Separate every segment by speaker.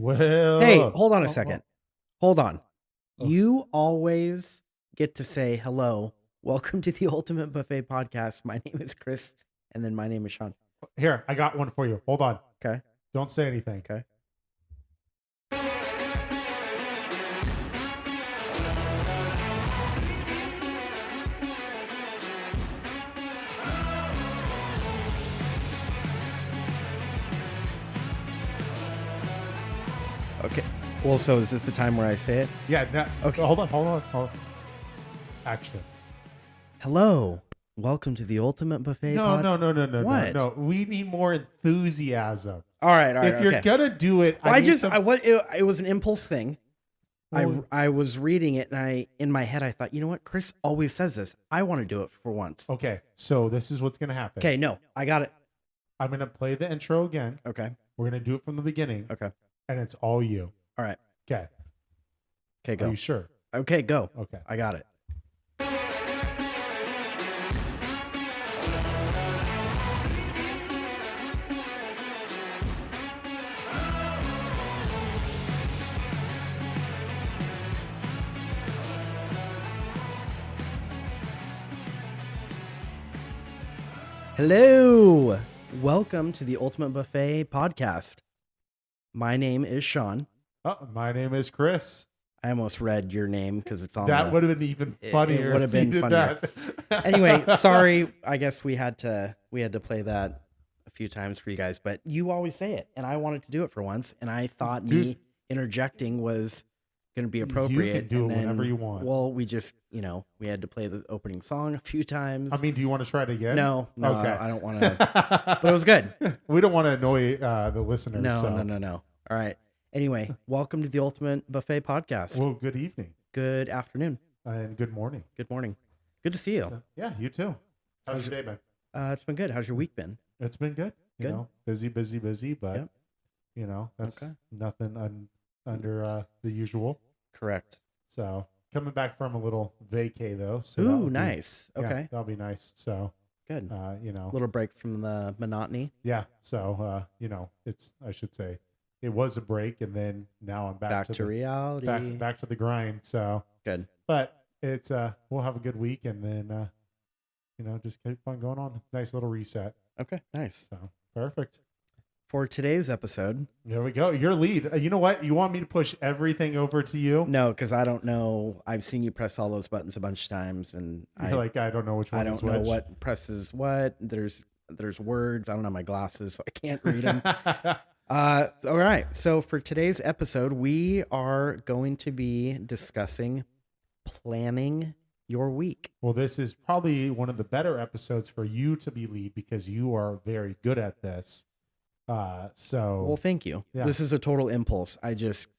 Speaker 1: Well,
Speaker 2: Hey, hold on a second. Hold on.
Speaker 1: Oh.
Speaker 2: You always get to say hello. Welcome to the Ultimate Buffet Podcast. My name is Chris, and then my name is Sean.
Speaker 1: Here, I got one for you. Hold on.
Speaker 2: Okay.
Speaker 1: Don't say anything.
Speaker 2: Okay. Okay. Well, so is this the time where I say it?
Speaker 1: Yeah. No,
Speaker 2: Okay.
Speaker 1: Hold on. Action.
Speaker 2: Hello. Welcome to the Ultimate Buffet
Speaker 1: No.
Speaker 2: What?
Speaker 1: No. We need more enthusiasm.
Speaker 2: All right.
Speaker 1: If you're
Speaker 2: okay.
Speaker 1: gonna do it,
Speaker 2: Well,
Speaker 1: need some-
Speaker 2: it was an impulse thing.
Speaker 1: Well-
Speaker 2: I was reading it, and in my head I thought, you know what? Chris always says this. I want to do it for once.
Speaker 1: Okay, so this is what's gonna happen.
Speaker 2: Okay, no, I got it.
Speaker 1: I'm gonna play the intro again.
Speaker 2: Okay,
Speaker 1: We're gonna do it from the beginning,
Speaker 2: okay,
Speaker 1: and it's all you.
Speaker 2: all right.
Speaker 1: Okay.
Speaker 2: Okay,
Speaker 1: Are
Speaker 2: go.
Speaker 1: you sure?
Speaker 2: Okay, go.
Speaker 1: Okay.
Speaker 2: I got it. Hello. Welcome to the Ultimate Buffet Podcast. My name is Sean.
Speaker 1: Oh, my name is Chris.
Speaker 2: I almost read your name because it's on
Speaker 1: That would have been even funnier.
Speaker 2: would have
Speaker 1: if you
Speaker 2: been
Speaker 1: did
Speaker 2: funnier.
Speaker 1: that.
Speaker 2: Anyway, sorry. I guess we had to play that a few times for you guys, but you always say it, and I wanted to do it for once, and I thought me interjecting was going to be appropriate.
Speaker 1: You can do
Speaker 2: and
Speaker 1: it
Speaker 2: then,
Speaker 1: whenever you want.
Speaker 2: Well, we just, we had to play the opening song a few times.
Speaker 1: I mean, do you want to try it again?
Speaker 2: no,
Speaker 1: Okay.
Speaker 2: I don't want to. But it was good.
Speaker 1: We don't want to annoy the listeners.
Speaker 2: No,
Speaker 1: so.
Speaker 2: no. All right. Anyway, welcome to the Ultimate Buffet Podcast.
Speaker 1: Well, good evening
Speaker 2: Good afternoon.
Speaker 1: and good morning.
Speaker 2: Good morning. Good to see you.
Speaker 1: So, yeah, you too. How's your day been?
Speaker 2: It's been good. How's your week been?
Speaker 1: It's been good. You
Speaker 2: Good.
Speaker 1: know, busy, but
Speaker 2: Yep.
Speaker 1: that's
Speaker 2: Okay.
Speaker 1: nothing under the usual.
Speaker 2: Correct.
Speaker 1: So coming back from a little vacay though. So that
Speaker 2: Ooh,
Speaker 1: would be-
Speaker 2: nice.
Speaker 1: yeah,
Speaker 2: Okay.
Speaker 1: that'll be nice. So
Speaker 2: Good. Little break from the monotony.
Speaker 1: yeah. So it's I should say it was a break, and then now I'm back,
Speaker 2: Back to reality.
Speaker 1: back to the grind. So,
Speaker 2: Good.
Speaker 1: but it's we'll have a good week, and then just keep on going on. Nice little reset.
Speaker 2: Okay, nice.
Speaker 1: So perfect.
Speaker 2: For today's episode,
Speaker 1: There we go. Your lead. You know what? You want me to push everything over to you?
Speaker 2: no, because I don't know. I've seen you press all those buttons a bunch of times, and
Speaker 1: You're like, I don't know which one
Speaker 2: I
Speaker 1: is
Speaker 2: don't know
Speaker 1: which.
Speaker 2: what presses what. There's words. I don't have my glasses, so I can't read them. All right. So for today's episode, we are going to be discussing planning your week.
Speaker 1: Well, this is probably one of the better episodes for you to be lead because you are very good at this.
Speaker 2: Well, thank you.
Speaker 1: Yeah.
Speaker 2: This is a total impulse.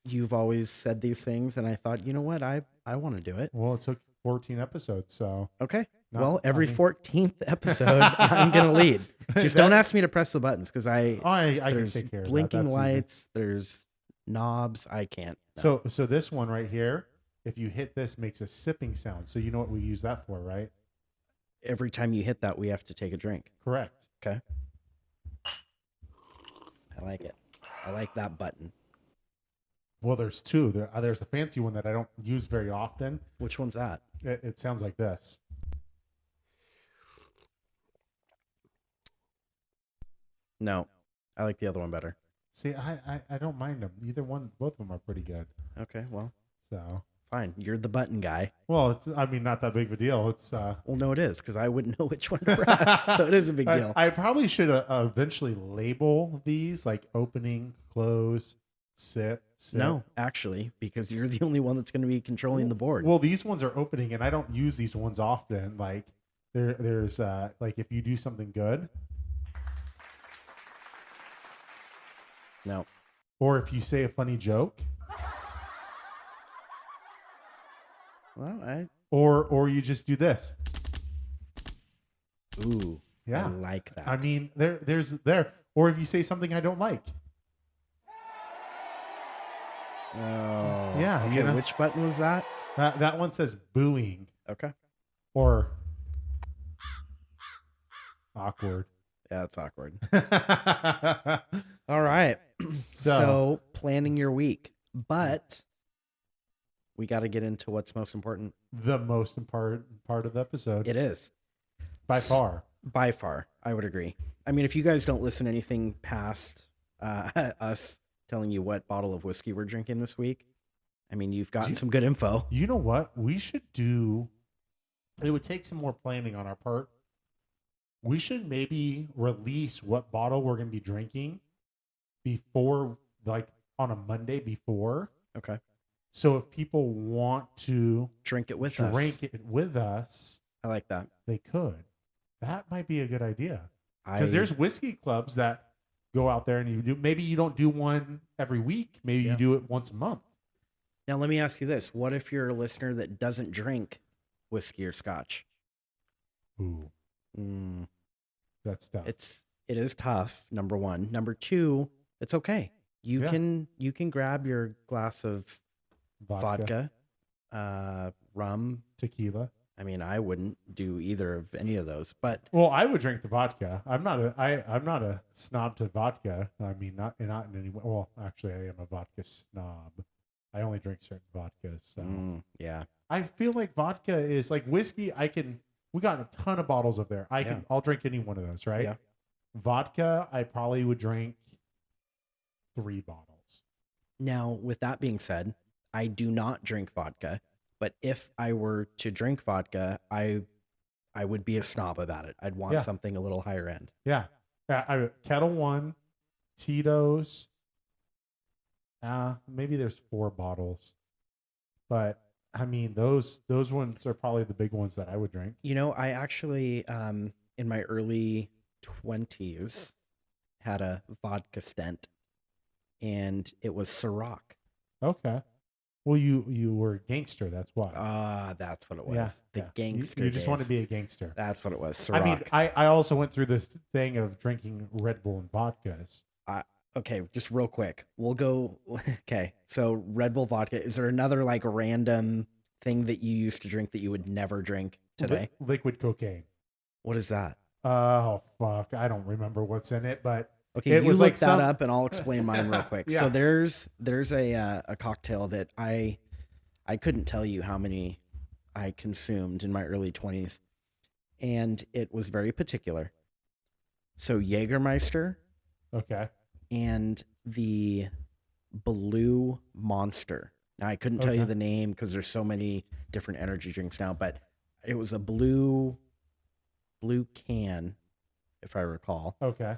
Speaker 2: You've always said these things, and I thought, you know what? I want to do it.
Speaker 1: Well, it took 14 episodes, so
Speaker 2: Okay.
Speaker 1: No,
Speaker 2: Well, every
Speaker 1: I mean-
Speaker 2: 14th episode, I'm going to lead. Just don't ask me to press the buttons because
Speaker 1: I can
Speaker 2: there's
Speaker 1: take care of that.
Speaker 2: blinking
Speaker 1: That's easy.
Speaker 2: lights, there's knobs. I can't.
Speaker 1: So this one right here, if you hit this, makes a sipping sound. So you know what we use that for, right?
Speaker 2: Every time you hit that, we have to take a drink.
Speaker 1: Correct.
Speaker 2: Okay. I like it. I like that button.
Speaker 1: Well, there's two. There's a fancy one that I don't use very often.
Speaker 2: Which one's that?
Speaker 1: It sounds like this.
Speaker 2: No, I like the other one better.
Speaker 1: See, I don't mind them. Both of them are pretty good.
Speaker 2: Okay, well,
Speaker 1: So,
Speaker 2: fine. You're the button guy.
Speaker 1: well, I mean, not that big of a deal. It's
Speaker 2: Well, no, it is because I wouldn't know which one to press. So it is a big deal.
Speaker 1: I probably should eventually label these like opening, close, sip.
Speaker 2: No, actually, because you're the only one that's going to be controlling the board.
Speaker 1: Well, these ones are opening, and I don't use these ones often. Like there's like if you do something good,
Speaker 2: No.
Speaker 1: or if you say a funny joke,
Speaker 2: Well,
Speaker 1: or you just do this.
Speaker 2: ooh,
Speaker 1: Yeah.
Speaker 2: I like that.
Speaker 1: I mean, there's or if you say something I don't like.
Speaker 2: Oh,
Speaker 1: Yeah,
Speaker 2: Okay,
Speaker 1: you know.
Speaker 2: which button was that?
Speaker 1: That one says booing
Speaker 2: Okay.
Speaker 1: or awkward.
Speaker 2: Yeah, it's awkward. All right. So planning your week, but we got to get into what's most important.
Speaker 1: the most important part of the episode,
Speaker 2: It is
Speaker 1: by far.
Speaker 2: by far. I would agree. I mean, if you guys don't listen to anything past us telling you what bottle of whiskey we're drinking this week, I mean, you've gotten some good info.
Speaker 1: You know what? We should do. It would take some more planning on our part. We should maybe release what bottle we're going to be drinking before, like on a Monday before.
Speaker 2: Okay.
Speaker 1: So if people want to
Speaker 2: Drink it with us.
Speaker 1: drink it with us,
Speaker 2: I like that.
Speaker 1: they could. That might be a good idea. Because
Speaker 2: I
Speaker 1: there's whiskey clubs that go out there and you do. Maybe you don't do one every week. Maybe you do it once a month.
Speaker 2: Now let me ask you this: what if you're a listener that doesn't drink whiskey or scotch?
Speaker 1: Ooh, that's tough.
Speaker 2: It is tough. Number one. Number two, it's okay. You can grab your glass of vodka, rum,
Speaker 1: tequila.
Speaker 2: I mean, I wouldn't do either of any of those, but
Speaker 1: Well, I would drink the vodka. I'm not a snob to vodka. I mean, not in any way. Well, actually, I am a vodka snob. I only drink certain vodkas. So
Speaker 2: yeah.
Speaker 1: I feel like vodka is like whiskey. We got a ton of bottles of there. I'll drink any one of those, right?
Speaker 2: Yeah.
Speaker 1: Vodka, I probably would drink 3 bottles.
Speaker 2: Now, with that being said, I do not drink vodka, but if I were to drink vodka, I would be a snob about it. I'd want something a little higher end.
Speaker 1: Yeah. Kettle One, Tito's. Maybe there's 4 bottles, but I mean those ones are probably the big ones that I would drink.
Speaker 2: You know, I actually in my early 20s had a vodka stent, and it was Ciroc.
Speaker 1: Okay. Well, you were a gangster. That's why.
Speaker 2: That's what it was.
Speaker 1: Yeah,
Speaker 2: The gangster.
Speaker 1: You just want to be a gangster.
Speaker 2: That's what it was. Ciroc.
Speaker 1: I mean, I also went through this thing of drinking Red Bull and vodkas.
Speaker 2: Okay, just real quick. We'll go. Okay, so Red Bull vodka. Is there another like random thing that you used to drink that you would never drink today?
Speaker 1: Liquid cocaine.
Speaker 2: What is that?
Speaker 1: Oh fuck! I don't remember what's in it, but
Speaker 2: okay,
Speaker 1: it
Speaker 2: you
Speaker 1: was
Speaker 2: look
Speaker 1: like
Speaker 2: that up, and I'll explain mine real quick.
Speaker 1: Yeah.
Speaker 2: So there's a cocktail that I couldn't tell you how many I consumed in my early 20s, and it was very particular. So Jägermeister.
Speaker 1: Okay.
Speaker 2: And the Blue Monster. Now I couldn't tell you the name because there's so many different energy drinks now, but it was a blue can, if I recall.
Speaker 1: Okay.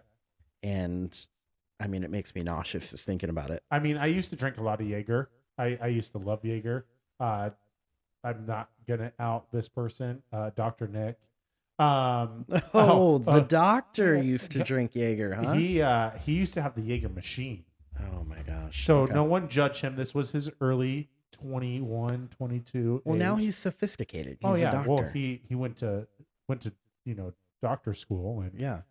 Speaker 2: And I mean, it makes me nauseous just thinking about it.
Speaker 1: I mean, I used to drink a lot of Jaeger. I used to love Jaeger. I'm not gonna out this person, Dr. Nick.
Speaker 2: The doctor used to drink Jaeger, huh?
Speaker 1: He used to have the Jaeger machine.
Speaker 2: Oh my gosh.
Speaker 1: So no one judged him. This was his early 21, 22.
Speaker 2: Well,
Speaker 1: age.
Speaker 2: now he's sophisticated. He's a doctor.
Speaker 1: Well, he went to doctor school and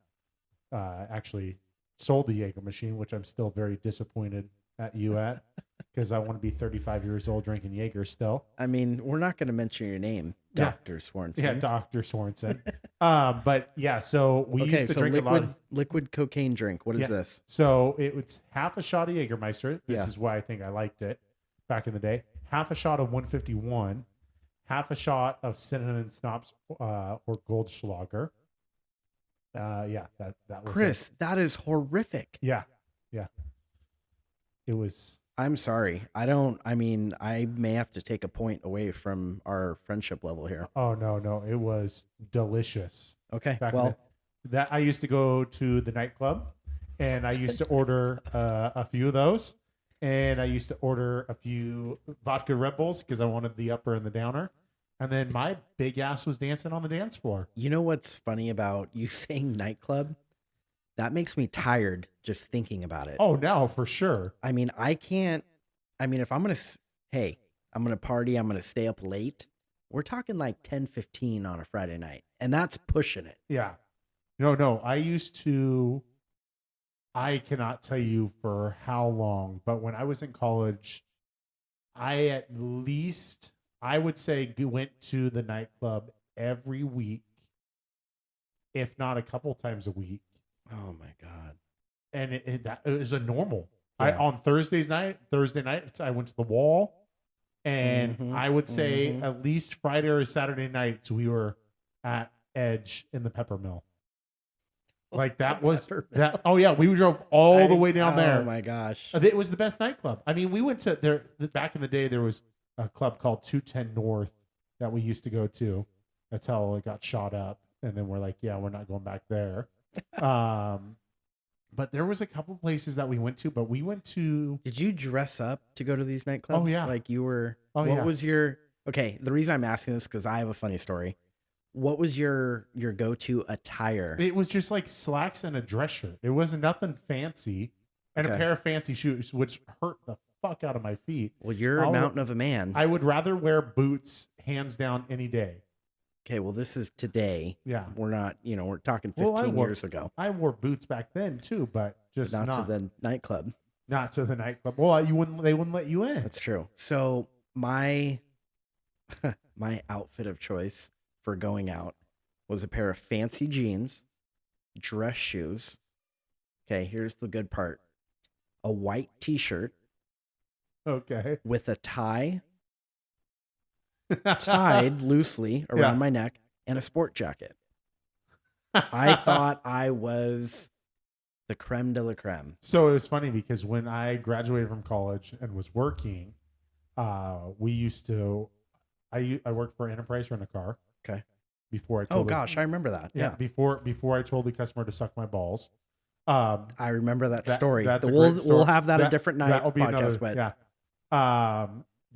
Speaker 1: actually sold the Jaeger machine, which I'm still very disappointed at you at because I want to be 35 years old drinking Jaeger still.
Speaker 2: I mean, we're not going to mention your name, Dr. Swanson.
Speaker 1: Yeah, Dr. Swanson. But yeah, so we used to drink a lot of
Speaker 2: liquid cocaine drink. What is this?
Speaker 1: So it was half a shot of Jägermeister. This is why I think I liked it back in the day. Half a shot of 151, half a shot of cinnamon schnapps or Goldschlager. That was
Speaker 2: Chris,
Speaker 1: it.
Speaker 2: that is horrific.
Speaker 1: Yeah. It was.
Speaker 2: I'm sorry. I mean, I may have to take a point away from our friendship level here.
Speaker 1: Oh no, it was delicious.
Speaker 2: Okay.
Speaker 1: That I used to go to the nightclub, and I used to order a few of those, and I used to order a few vodka Red Bulls because I wanted the upper and the downer. And then my big ass was dancing on the dance floor.
Speaker 2: You know what's funny about you saying nightclub? That makes me tired just thinking about it.
Speaker 1: Oh, no, for sure.
Speaker 2: I mean, if I'm going to party, I'm going to stay up late. We're talking like 10:15 on a Friday night, and that's pushing it.
Speaker 1: Yeah. No, I cannot tell you for how long, but when I was in college, I would say went to the nightclub every week, if not a couple times a week.
Speaker 2: Oh my God.
Speaker 1: and it was a normal.
Speaker 2: Yeah.
Speaker 1: On Thursday nights, I went to the wall, and
Speaker 2: Mhm,
Speaker 1: I would say
Speaker 2: mhm.
Speaker 1: at least Friday or Saturday nights we were at Edge in the Peppermill. Like that was
Speaker 2: Peppermill.
Speaker 1: that. Oh yeah, we drove all the way down
Speaker 2: Oh
Speaker 1: there.
Speaker 2: my gosh.
Speaker 1: It was the best nightclub. I mean, we went to there back in the day. There was a club called 210 North that we used to go to. That's how it got shot up, and then we're like, yeah, we're not going back there. But there was a couple places that we went to, but we went to.
Speaker 2: Did you dress up to go to these nightclubs?
Speaker 1: Oh, yeah.
Speaker 2: Like you were.
Speaker 1: Oh,
Speaker 2: what
Speaker 1: yeah.
Speaker 2: was your? Okay, the reason I'm asking this because I have a funny story. What was your go-to attire?
Speaker 1: It was just like slacks and a dress shirt. It wasn't nothing fancy, and a
Speaker 2: Okay.
Speaker 1: pair of fancy shoes, which hurt the fuck out of my feet.
Speaker 2: Well, you're a
Speaker 1: I'll-
Speaker 2: mountain of a man.
Speaker 1: I would rather wear boots, hands down, any day.
Speaker 2: Okay, well, this is today.
Speaker 1: Yeah.
Speaker 2: We're not, we're talking
Speaker 1: Well,
Speaker 2: 15 years ago,
Speaker 1: I wore boots back then too, but just
Speaker 2: not
Speaker 1: not
Speaker 2: to the nightclub.
Speaker 1: not to the nightclub. Well, they wouldn't let you in.
Speaker 2: That's true. So my my outfit of choice for going out was a pair of fancy jeans, dress shoes. Okay, here's the good part. A white t-shirt
Speaker 1: Okay.
Speaker 2: with a tie tied loosely around
Speaker 1: Yeah.
Speaker 2: my neck and a sport jacket. I thought I was the creme de la creme.
Speaker 1: So it was funny because when I graduated from college and was working, we used to. I worked for Enterprise Rent a Car.
Speaker 2: Okay.
Speaker 1: Before I
Speaker 2: Oh
Speaker 1: told
Speaker 2: gosh, I remember that. Yeah.
Speaker 1: before I told the customer to suck my balls.
Speaker 2: I remember that story.
Speaker 1: That's a
Speaker 2: We'll
Speaker 1: great story.
Speaker 2: we'll have that a different night
Speaker 1: That'll be
Speaker 2: podcast,
Speaker 1: another.
Speaker 2: but
Speaker 1: Yeah.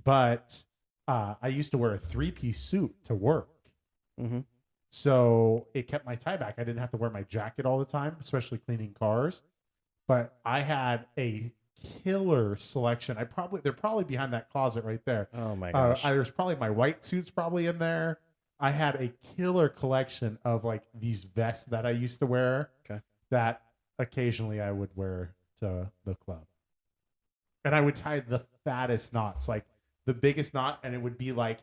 Speaker 1: But I used to wear a 3-piece suit to work.
Speaker 2: Mhm.
Speaker 1: So it kept my tie back. I didn't have to wear my jacket all the time, especially cleaning cars. But I had a killer selection. They're probably behind that closet right there.
Speaker 2: Oh my gosh.
Speaker 1: There's probably my white suits probably in there. I had a killer collection of like these vests that I used to wear.
Speaker 2: Okay.
Speaker 1: That occasionally I would wear to the club. And I would tie the fattest knots, like the biggest knot, and it would be like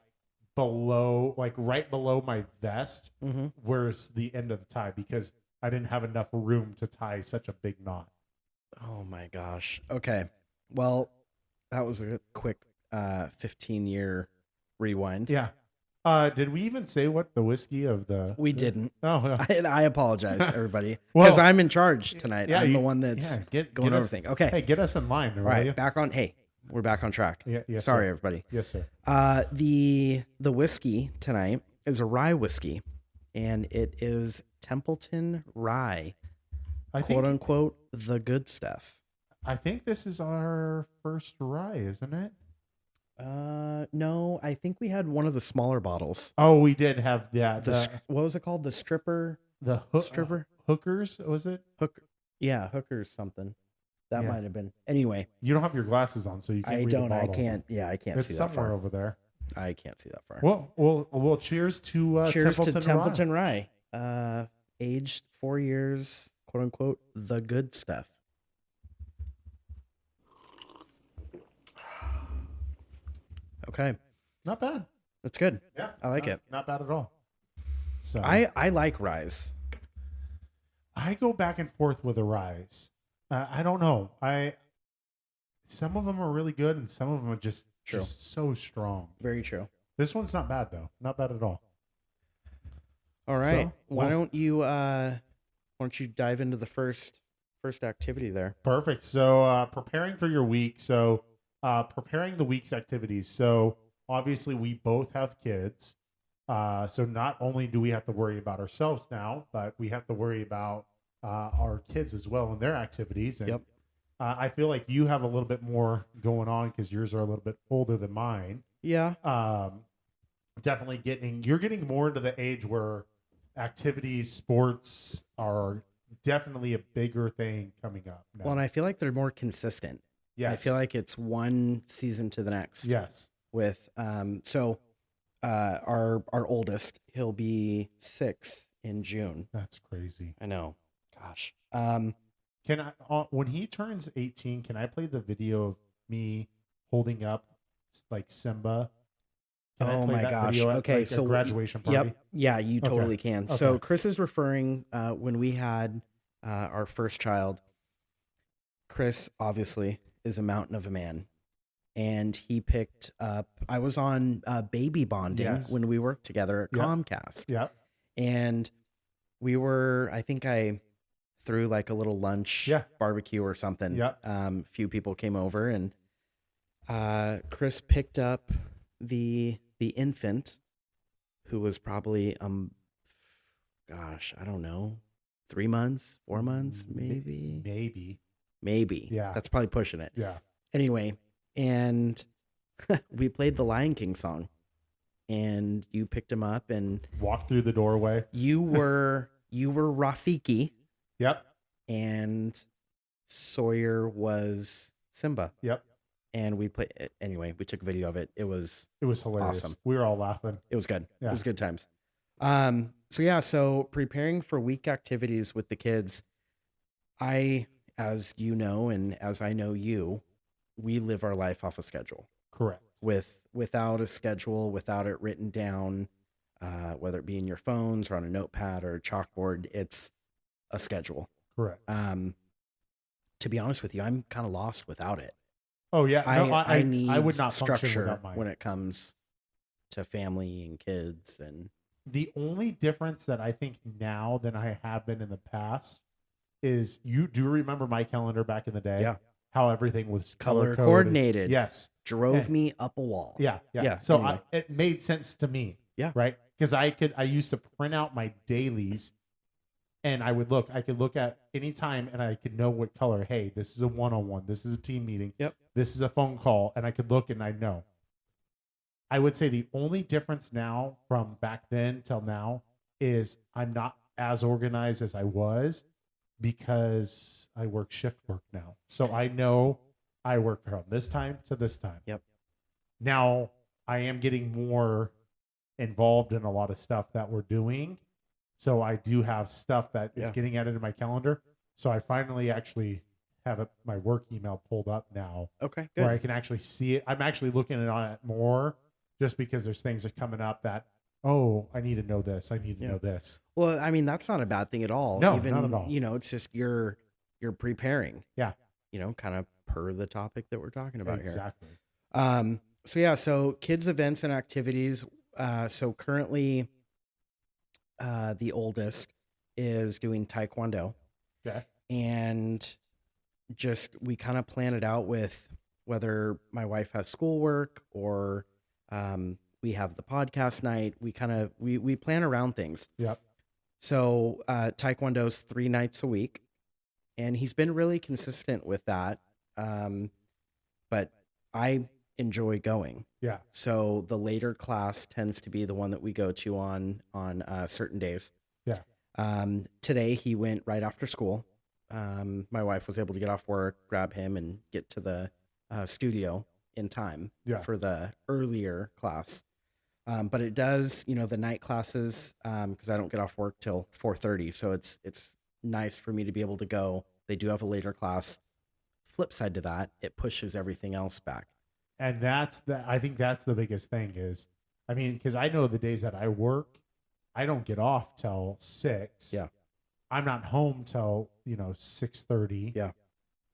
Speaker 1: right below my vest,
Speaker 2: Mhm.
Speaker 1: where's the end of the tie, because I didn't have enough room to tie such a big knot.
Speaker 2: Oh my gosh. Okay. Well, that was a quick 15-year rewind.
Speaker 1: Yeah. Did we even say what the whiskey of the?
Speaker 2: We didn't.
Speaker 1: Oh, yeah.
Speaker 2: I apologize, everybody,
Speaker 1: Well,
Speaker 2: because I'm in charge tonight.
Speaker 1: yeah,
Speaker 2: I'm the
Speaker 1: you-
Speaker 2: one that's
Speaker 1: yeah, get
Speaker 2: going over
Speaker 1: us-
Speaker 2: everything. Okay.
Speaker 1: Hey, get us in line,
Speaker 2: All
Speaker 1: will
Speaker 2: right.
Speaker 1: you?
Speaker 2: Back on. Hey, we're back on track.
Speaker 1: Yeah, yes,
Speaker 2: Sorry,
Speaker 1: sir.
Speaker 2: everybody.
Speaker 1: Yes, sir.
Speaker 2: The whiskey tonight is a rye whiskey, and it is Templeton Rye,
Speaker 1: I
Speaker 2: quote
Speaker 1: think
Speaker 2: unquote, the good stuff.
Speaker 1: this is our first rye, isn't it?
Speaker 2: No, I think we had one of the smaller bottles.
Speaker 1: Oh, we did have
Speaker 2: What was it called? The stripper stripper
Speaker 1: hookers. Was it?
Speaker 2: hook? Yeah, hookers something. That
Speaker 1: Yeah.
Speaker 2: might have been. Anyway,
Speaker 1: You don't have your glasses on, so you can't
Speaker 2: I
Speaker 1: read the
Speaker 2: don't. I
Speaker 1: bottle.
Speaker 2: can't. Yeah, I can't
Speaker 1: It's
Speaker 2: see that
Speaker 1: somewhere
Speaker 2: far.
Speaker 1: over there.
Speaker 2: I can't see that far.
Speaker 1: Well, cheers to
Speaker 2: Cheers
Speaker 1: Templeton
Speaker 2: to Templeton Rye. Aged 4 years, quote unquote, the good stuff. Okay,
Speaker 1: Not bad.
Speaker 2: that's good.
Speaker 1: Yeah,
Speaker 2: I like it.
Speaker 1: Not bad at all. So
Speaker 2: I like ryes.
Speaker 1: I go back and forth with a rise. I don't know. Some of them are really good, and some of them are just so strong.
Speaker 2: Very true.
Speaker 1: This one's not bad though. Not bad at all.
Speaker 2: All right.
Speaker 1: So,
Speaker 2: why
Speaker 1: well-
Speaker 2: don't you dive into the first activity there?
Speaker 1: Perfect. So preparing for your week. So preparing the week's activities. So obviously we both have kids. So not only do we have to worry about ourselves now, but we have to worry about our kids as well and their activities. And
Speaker 2: Yep.
Speaker 1: I feel like you have a little bit more going on because yours are a little bit older than mine.
Speaker 2: Yeah.
Speaker 1: Definitely you're getting more into the age where activities, sports are definitely a bigger thing coming up now.
Speaker 2: Well, and I feel like they're more consistent.
Speaker 1: Yes.
Speaker 2: I feel like it's one season to the next.
Speaker 1: Yes.
Speaker 2: With our oldest, he'll be 6 in June.
Speaker 1: That's crazy.
Speaker 2: I know. Gosh.
Speaker 1: Can I when he turns 18, can I play the video of me holding up like Simba? Can I
Speaker 2: Oh
Speaker 1: play
Speaker 2: my
Speaker 1: that
Speaker 2: gosh.
Speaker 1: video at,
Speaker 2: Okay,
Speaker 1: like,
Speaker 2: so
Speaker 1: a graduation party?
Speaker 2: Yep. Yeah, you totally can. So
Speaker 1: Okay.
Speaker 2: Chris is referring when we had our first child, Chris obviously is a mountain of a man. And he picked up, I was on baby bonding
Speaker 1: Yes.
Speaker 2: when we worked together at
Speaker 1: Yep.
Speaker 2: Comcast.
Speaker 1: Yeah.
Speaker 2: And I think I threw like a little lunch
Speaker 1: Yeah.
Speaker 2: barbecue or something.
Speaker 1: Yep.
Speaker 2: Few people came over, and Chris picked up the infant, who was probably gosh, I don't know, 3 months, 4 months, maybe.
Speaker 1: Yeah.
Speaker 2: That's probably pushing it.
Speaker 1: Yeah.
Speaker 2: Anyway, and we played the Lion King song, and you picked him up, and
Speaker 1: Walk through the doorway.
Speaker 2: you were Rafiki,
Speaker 1: Yep.
Speaker 2: and Sawyer was Simba.
Speaker 1: Yep.
Speaker 2: And we played anyway. We took a video of it. It was
Speaker 1: It was hilarious.
Speaker 2: Awesome.
Speaker 1: We were all laughing.
Speaker 2: good.
Speaker 1: Yeah.
Speaker 2: It was good times. So preparing for week activities with the kids, as you know, and as I know you, we live our life off a schedule.
Speaker 1: Correct.
Speaker 2: Without a schedule, without it written down, whether it be in your phones or on a notepad or a chalkboard, it's a schedule.
Speaker 1: Correct.
Speaker 2: To be honest with you, I'm kind of lost without it.
Speaker 1: Oh yeah. No,
Speaker 2: I need
Speaker 1: I would not function
Speaker 2: structure
Speaker 1: without mine.
Speaker 2: when it comes to family and kids. And
Speaker 1: The only difference that I think now than I have been in the past is you do remember my calendar back in the day?
Speaker 2: Yeah.
Speaker 1: How everything was
Speaker 2: color
Speaker 1: coded.
Speaker 2: coordinated.
Speaker 1: Yes.
Speaker 2: Drove me up a wall.
Speaker 1: Yeah. Yeah.
Speaker 2: Yeah,
Speaker 1: So
Speaker 2: anyway.
Speaker 1: it made sense to me.
Speaker 2: Yeah.
Speaker 1: Right. Because I used to print out my dailies, and I could look at any time, and I could know what color. Hey, this is a one-on-one. This is a team meeting.
Speaker 2: Yep.
Speaker 1: This is a phone call, and I could look and I know. I would say the only difference now from back then till now is I'm not as organized as I was because I work shift work now. So I know I work from this time to this time.
Speaker 2: Yep.
Speaker 1: Now I am getting more involved in a lot of stuff that we're doing. So I do have stuff that is
Speaker 2: Yeah.
Speaker 1: getting added to my calendar. So I finally actually have my work email pulled up now
Speaker 2: Okay,
Speaker 1: where I
Speaker 2: good.
Speaker 1: can actually see it. I'm actually looking at it more just because there's things that are coming up that, oh, I need to know this. I need to
Speaker 2: Yeah.
Speaker 1: know this.
Speaker 2: Well, I mean, that's not a bad thing at all.
Speaker 1: No,
Speaker 2: Even,
Speaker 1: not at all.
Speaker 2: It's just you're preparing.
Speaker 1: Yeah.
Speaker 2: Kind of per the topic that we're talking about
Speaker 1: Exactly.
Speaker 2: here. So kids events and activities. So currently, the oldest is doing Taekwondo,
Speaker 1: Okay.
Speaker 2: and we kind of plan it out with whether my wife has schoolwork or we have the podcast night. We plan around things.
Speaker 1: Yep.
Speaker 2: So Taekwondo's 3 nights a week, and he's been really consistent with that. But I enjoy going.
Speaker 1: Yeah.
Speaker 2: So the later class tends to be the one that we go to on certain days.
Speaker 1: Yeah.
Speaker 2: Today he went right after school. My wife was able to get off work, grab him, and get to the studio in time
Speaker 1: Yeah.
Speaker 2: for the earlier class. But it does, the night classes, because I don't get off work till 4:30, so it's nice for me to be able to go. They do have a later class. Flip side to that, it pushes everything else back.
Speaker 1: And I think that's the biggest thing is, I mean, because I know the days that I work, I don't get off till 6.
Speaker 2: Yeah.
Speaker 1: I'm not home till 6:30.
Speaker 2: Yeah.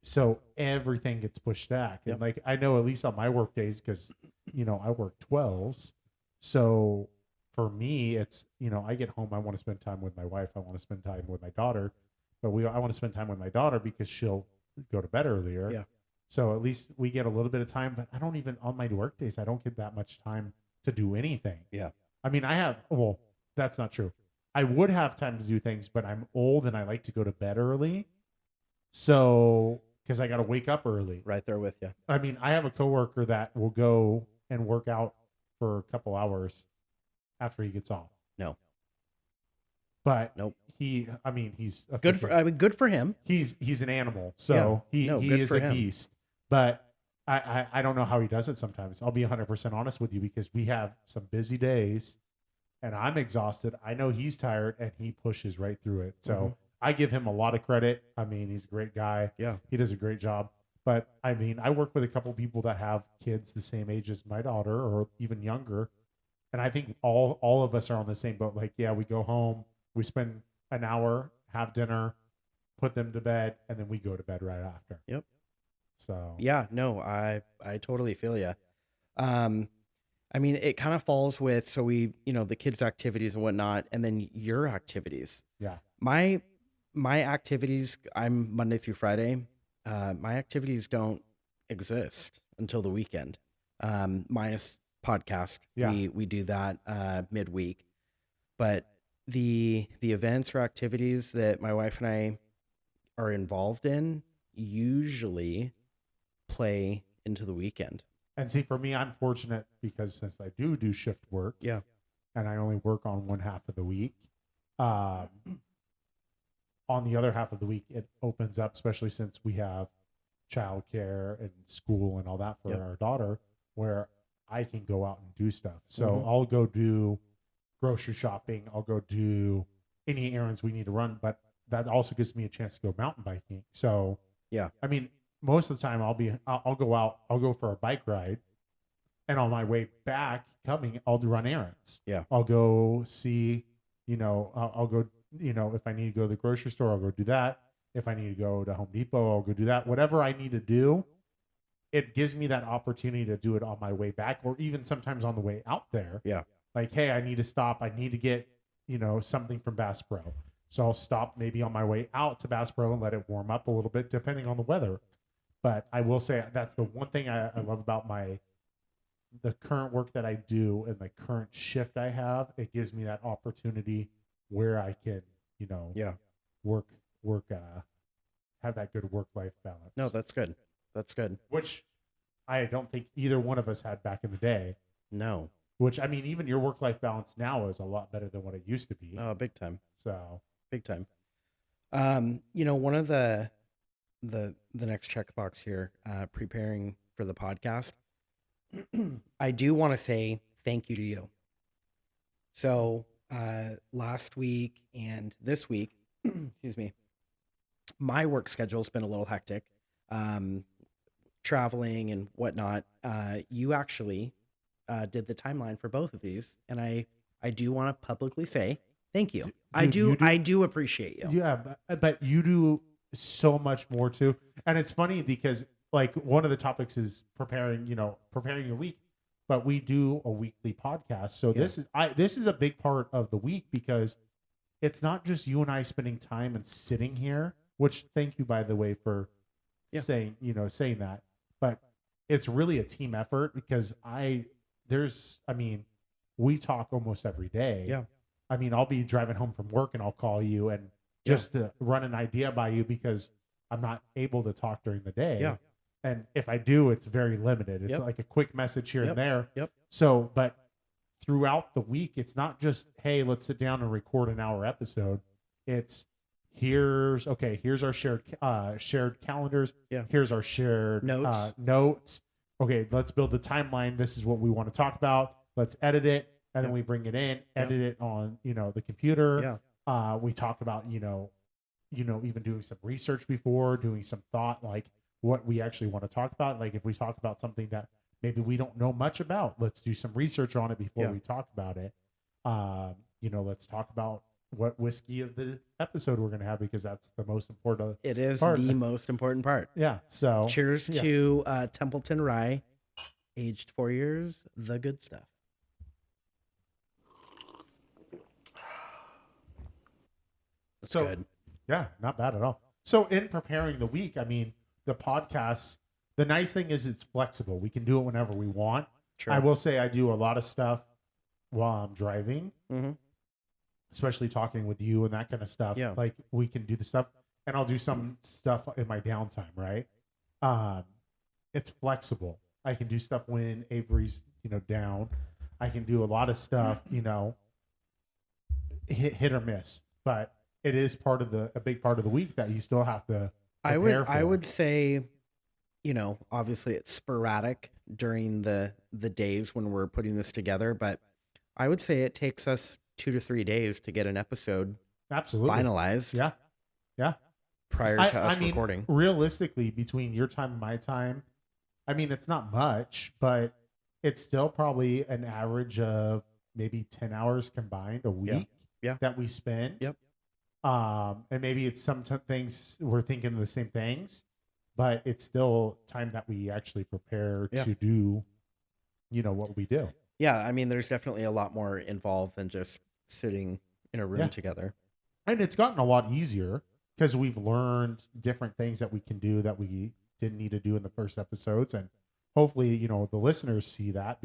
Speaker 1: So everything gets pushed back.
Speaker 2: Yep.
Speaker 1: And like I know at least on my work days, because I work 12s. So for me, it's I get home, I want to spend time with my wife, I want to spend time with my daughter, but I want to spend time with my daughter because she'll go to bed earlier.
Speaker 2: Yeah.
Speaker 1: So at least we get a little bit of time, but I don't even on my work days, I don't get that much time to do anything.
Speaker 2: Yeah.
Speaker 1: I mean, that's not true. I would have time to do things, but I'm old and I like to go to bed early. So, because I got to wake up early.
Speaker 2: Right there with you.
Speaker 1: I mean, I have a coworker that will go and work out for a couple hours after he gets off.
Speaker 2: No.
Speaker 1: But
Speaker 2: Nope.
Speaker 1: he's a
Speaker 2: Good
Speaker 1: freaking-
Speaker 2: good for him.
Speaker 1: he's an animal, so he
Speaker 2: good
Speaker 1: is
Speaker 2: for
Speaker 1: a
Speaker 2: him.
Speaker 1: beast. But I don't know how he does it sometimes. I'll be 100% honest with you because we have some busy days and I'm exhausted. I know he's tired and he pushes right through it. So
Speaker 2: Mhm.
Speaker 1: I give him a lot of credit. I mean, he's a great guy.
Speaker 2: Yeah.
Speaker 1: He does a great job. But I mean, I work with a couple people that have kids the same age as my daughter or even younger. And I think all of us are on the same boat. Like, yeah, we go home, we spend an hour, have dinner, put them to bed, and then we go to bed right after.
Speaker 2: Yep.
Speaker 1: So
Speaker 2: Yeah, no, I totally feel you. I mean, it kind of falls with, so we, the kids' activities and whatnot, and then your activities.
Speaker 1: yeah.
Speaker 2: My activities, I'm Monday through Friday. My activities don't exist until the weekend. Minus podcast.
Speaker 1: Yeah.
Speaker 2: We do that midweek. But the events or activities that my wife and I are involved in usually play into the weekend.
Speaker 1: And see, for me, I'm fortunate because since I do shift work,
Speaker 2: Yeah.
Speaker 1: and I only work on one half of the week, on the other half of the week, it opens up, especially since we have childcare and school and all that for
Speaker 2: Yep.
Speaker 1: our daughter, where I can go out and do stuff. So
Speaker 2: Mhm.
Speaker 1: I'll go do grocery shopping. I'll go do any errands we need to run, but that also gives me a chance to go mountain biking. So
Speaker 2: Yeah.
Speaker 1: I mean, most of the time I'll go out, I'll go for a bike ride, and on my way back coming, I'll run errands.
Speaker 2: Yeah.
Speaker 1: I'll go see, I'll go, if I need to go to the grocery store, I'll go do that. If I need to go to Home Depot, I'll go do that. Whatever I need to do, it gives me that opportunity to do it on my way back, or even sometimes on the way out there.
Speaker 2: Yeah.
Speaker 1: Like, hey, I need to stop. I need to get, something from Bass Pro. So I'll stop maybe on my way out to Bass Pro and let it warm up a little bit, depending on the weather. But I will say that's the one thing I love about the current work that I do and the current shift I have. It gives me that opportunity where I can,
Speaker 2: Yeah.
Speaker 1: work, have that good work-life balance.
Speaker 2: No, that's good. That's good.
Speaker 1: Which I don't think either one of us had back in the day.
Speaker 2: No.
Speaker 1: Which, I mean, even your work-life balance now is a lot better than what it used to be.
Speaker 2: Oh, big time.
Speaker 1: So,
Speaker 2: Big time. One of the next checkbox here, preparing for the podcast, I do want to say thank you to you. So last week and this week, excuse me, my work schedule's been a little hectic, traveling and whatnot. You actually did the timeline for both of these, and I do want to publicly say thank you. I do appreciate you.
Speaker 1: yeah, but you do so much more too. And it's funny because, like, one of the topics is preparing your week, but we do a weekly podcast. So
Speaker 2: Yeah.
Speaker 1: this is a big part of the week because it's not just you and I spending time and sitting here, which thank you, by the way, for
Speaker 2: Yeah.
Speaker 1: saying that, but it's really a team effort because we talk almost every day.
Speaker 2: Yeah.
Speaker 1: I mean, I'll be driving home from work and I'll call you and just to run an idea by you because I'm not able to talk during the day.
Speaker 2: Yeah.
Speaker 1: And if I do, it's very limited. It's
Speaker 2: Yep.
Speaker 1: like a quick message here
Speaker 2: Yep.
Speaker 1: and there.
Speaker 2: Yep.
Speaker 1: So, but throughout the week, it's not just, hey, let's sit down and record an hour episode. It's here's our shared calendars.
Speaker 2: Yeah.
Speaker 1: Here's our shared notes. Okay, let's build the timeline. This is what we want to talk about. Let's edit it. And then we bring it in, edit it on, the computer.
Speaker 2: Yeah.
Speaker 1: We talk about, even doing some research before, doing some thought, like what we actually want to talk about. Like if we talk about something that maybe we don't know much about, let's do some research on it before we talk about it. Let's talk about what whiskey of the episode we're going to have because that's the most important.
Speaker 2: It is
Speaker 1: part.
Speaker 2: the most important part.
Speaker 1: Yeah. So
Speaker 2: cheers to Templeton Rye, aged 4 years, the good stuff. That's good.
Speaker 1: Yeah, not bad at all. So in preparing the week, I mean, the podcast, the nice thing is it's flexible. We can do it whenever we want.
Speaker 2: True.
Speaker 1: I will say I do a lot of stuff while I'm driving, especially talking with you and that kind of stuff.
Speaker 2: Yeah.
Speaker 1: Like we can do the stuff and I'll do some stuff in my downtime, right? It's flexible. I can do stuff when Avery's, down. I can do a lot of stuff, hit or miss, but it is a big part of the week that you still have to prepare for.
Speaker 2: I would say, obviously it's sporadic during the days when we're putting this together, but I would say it takes us 2 to 3 days to get an episode finalized.
Speaker 1: Yeah. Yeah.
Speaker 2: Prior to us recording.
Speaker 1: Realistically, between your time and my time, I mean, it's not much, but it's still probably an average of maybe 10 hours combined a week
Speaker 2: Yeah.
Speaker 1: that we spend.
Speaker 2: Yep.
Speaker 1: And maybe it's things we're thinking the same things, but it's still time that we actually prepare
Speaker 2: Yeah.
Speaker 1: to do, what we do.
Speaker 2: Yeah, I mean, there's definitely a lot more involved than just sitting in a room
Speaker 1: Yeah.
Speaker 2: together.
Speaker 1: And it's gotten a lot easier because we've learned different things that we can do that we didn't need to do in the first episodes. And hopefully, the listeners see that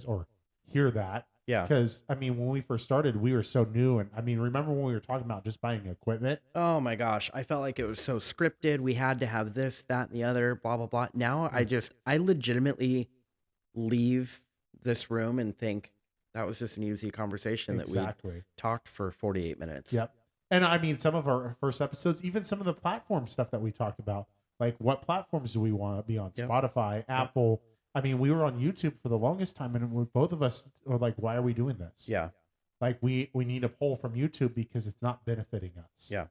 Speaker 1: or hear that.
Speaker 2: Yeah.
Speaker 1: Because, I mean, when we first started, we were so new. And I mean, remember when we were talking about just buying equipment?
Speaker 2: Oh my gosh, I felt like it was so scripted. We had to have this, that, and the other, blah, blah, blah. Now I legitimately leave this room and think that was just an easy conversation that we talked for 48 minutes.
Speaker 1: Yep. And I mean, some of our first episodes, even some of the platform stuff that we talked about, like what platforms do we want to be on?
Speaker 2: Yep.
Speaker 1: Spotify, Apple. I mean, we were on YouTube for the longest time, and both of us were like, why are we doing this?
Speaker 2: Yeah.
Speaker 1: Like we need a pull from YouTube because it's not benefiting us.
Speaker 2: Yeah.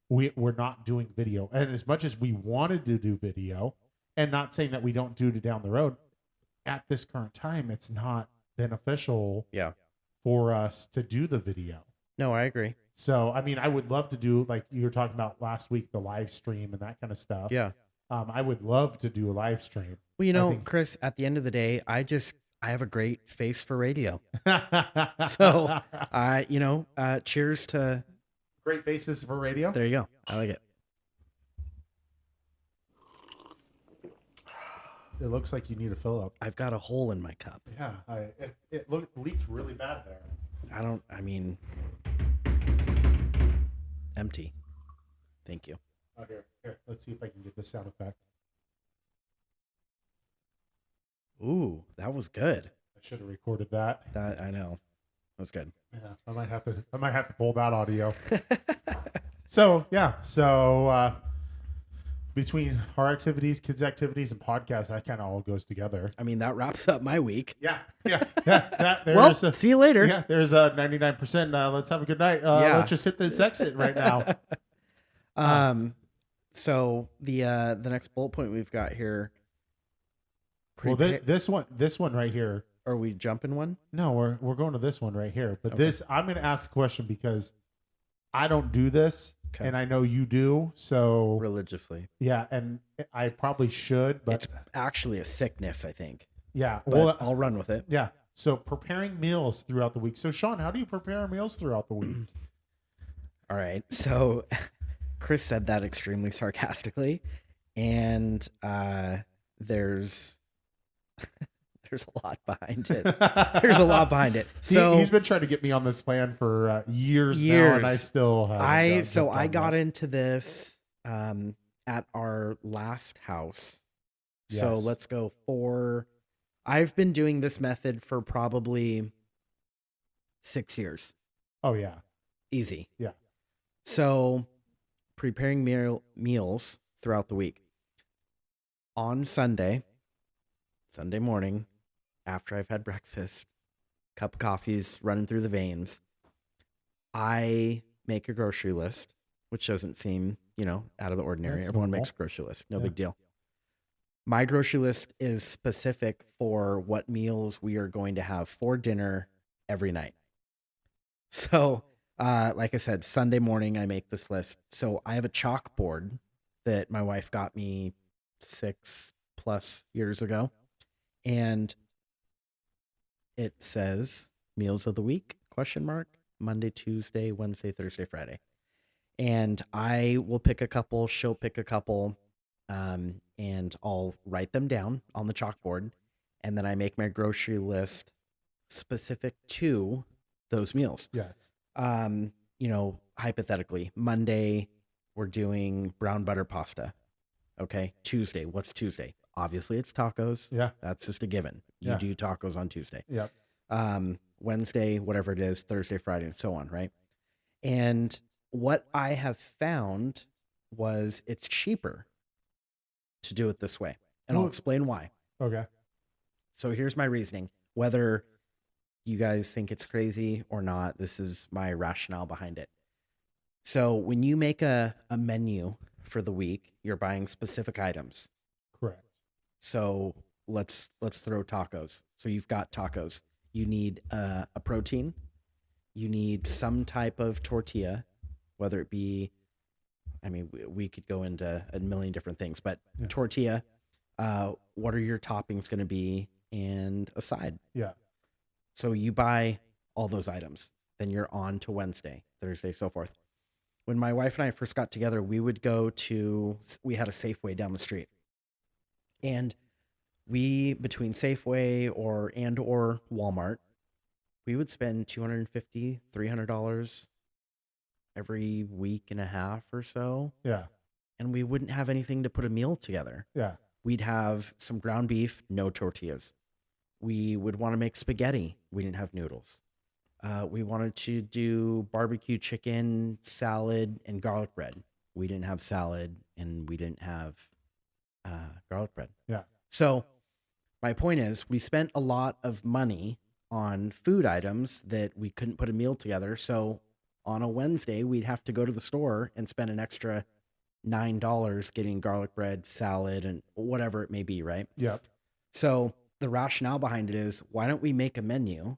Speaker 1: We're not doing video. And as much as we wanted to do video, and not saying that we don't do it down the road, at this current time, it's not beneficial for us to do the video.
Speaker 2: No, I agree.
Speaker 1: So, I mean, I would love to do, like you were talking about last week, the live stream and that kind of stuff.
Speaker 2: Yeah.
Speaker 1: I would love to do a live stream.
Speaker 2: Well, Chris, at the end of the day, I have a great face for radio. So, cheers to
Speaker 1: great faces for radio.
Speaker 2: There you go. I like it.
Speaker 1: It looks like you need a fill up.
Speaker 2: I've got a hole in my cup.
Speaker 1: Yeah, it leaked really bad there.
Speaker 2: Empty. Thank you.
Speaker 1: Oh, here. Let's see if I can get the sound effect.
Speaker 2: Ooh, that was good.
Speaker 1: I should have recorded that.
Speaker 2: That I know. That was good.
Speaker 1: Yeah, I might have to pull that audio. So between our activities, kids' activities, and podcasts, that kind of all goes together.
Speaker 2: I mean, that wraps up my week.
Speaker 1: Yeah.
Speaker 2: See you later.
Speaker 1: Yeah, there's a 99%. Let's have a good night. Let's just hit this exit right now.
Speaker 2: So the next bullet point we've got here.
Speaker 1: Well, this one right here.
Speaker 2: Are we jumping one?
Speaker 1: No, we're going to this one right here. But this, I'm going to ask a question because I don't do this. Okay. And I know you do, so
Speaker 2: religiously.
Speaker 1: Yeah, and I probably should, but
Speaker 2: it's actually a sickness, I think.
Speaker 1: Yeah,
Speaker 2: well, I'll run with it.
Speaker 1: Yeah. So preparing meals throughout the week. So Sean, how do you prepare meals throughout the week?
Speaker 2: All right. So Chris said that extremely sarcastically, and there's a lot behind it. There's a lot behind it. So
Speaker 1: he's been trying to get me on this plan for years now, and I still haven't.
Speaker 2: I got into this at our last house. Yes. So let's go I've been doing this method for probably 6 years.
Speaker 1: Oh yeah,
Speaker 2: easy.
Speaker 1: Yeah.
Speaker 2: So preparing meals throughout the week. On Sunday morning, after I've had breakfast, cup of coffee's running through the veins, I make a grocery list, which doesn't seem, out of the ordinary.
Speaker 1: That's
Speaker 2: Everyone
Speaker 1: normal.
Speaker 2: makes a grocery list. No big deal. My grocery list is specific for what meals we are going to have for dinner every night. So, like I said, Sunday morning, I make this list. So I have a chalkboard that my wife got me 6+ years ago. And it says meals of the week, ? Monday, Tuesday, Wednesday, Thursday, Friday. And I will pick a couple, she'll pick a couple, and I'll write them down on the chalkboard. And then I make my grocery list specific to those meals.
Speaker 1: Yes.
Speaker 2: Hypothetically, Monday, we're doing brown butter pasta. Okay. Tuesday, what's Tuesday? Obviously, it's tacos.
Speaker 1: Yeah.
Speaker 2: That's just a given. You do tacos on Tuesday.
Speaker 1: Yep.
Speaker 2: Wednesday, whatever it is, Thursday, Friday, and so on, right? And what I have found was it's cheaper to do it this way. And I'll explain why.
Speaker 1: Okay.
Speaker 2: So here's my reasoning. Whether you guys think it's crazy or not, this is my rationale behind it. So when you make a menu for the week, you're buying specific items.
Speaker 1: Correct.
Speaker 2: So let's throw tacos. So you've got tacos. You need a protein. You need some type of tortilla. whether it be, I mean, we could go into a million different things, but
Speaker 1: Yeah.
Speaker 2: tortilla, what are your toppings going to be, and a side?
Speaker 1: Yeah.
Speaker 2: So you buy all those items, then you're on to Wednesday, Thursday, so forth. When my wife and I first got together, we had a Safeway down the street. And we, between Safeway or Walmart, we would spend $250, $300 every week and a half or so.
Speaker 1: Yeah.
Speaker 2: And we wouldn't have anything to put a meal together.
Speaker 1: Yeah.
Speaker 2: We'd have some ground beef, no tortillas. We would want to make spaghetti. We didn't have noodles. We wanted to do barbecue chicken, salad, and garlic bread. We didn't have salad, and we didn't have garlic bread.
Speaker 1: Yeah.
Speaker 2: So my point is, we spent a lot of money on food items that we couldn't put a meal together. So on a Wednesday, we'd have to go to the store and spend an extra $9 getting garlic bread, salad, and whatever it may be, right?
Speaker 1: Yep.
Speaker 2: So the rationale behind it is, why don't we make a menu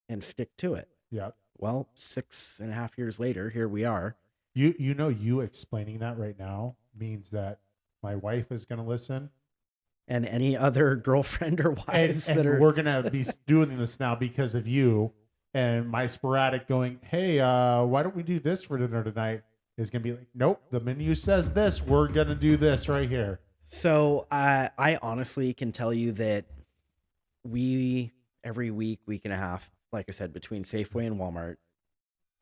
Speaker 2: and stick to it?
Speaker 1: Yep.
Speaker 2: Well, 6.5 years later, here we are.
Speaker 1: You explaining that right now means that my wife is going to listen,
Speaker 2: And any other girlfriend or wives
Speaker 1: and
Speaker 2: that are...
Speaker 1: we're going to be doing this now because of you, and my sporadic going, hey, why don't we do this for dinner tonight, is going to be like, nope, the menu says this, we're going to do this right here.
Speaker 2: So I honestly can tell you that we, every week and a half, like I said, between Safeway and Walmart,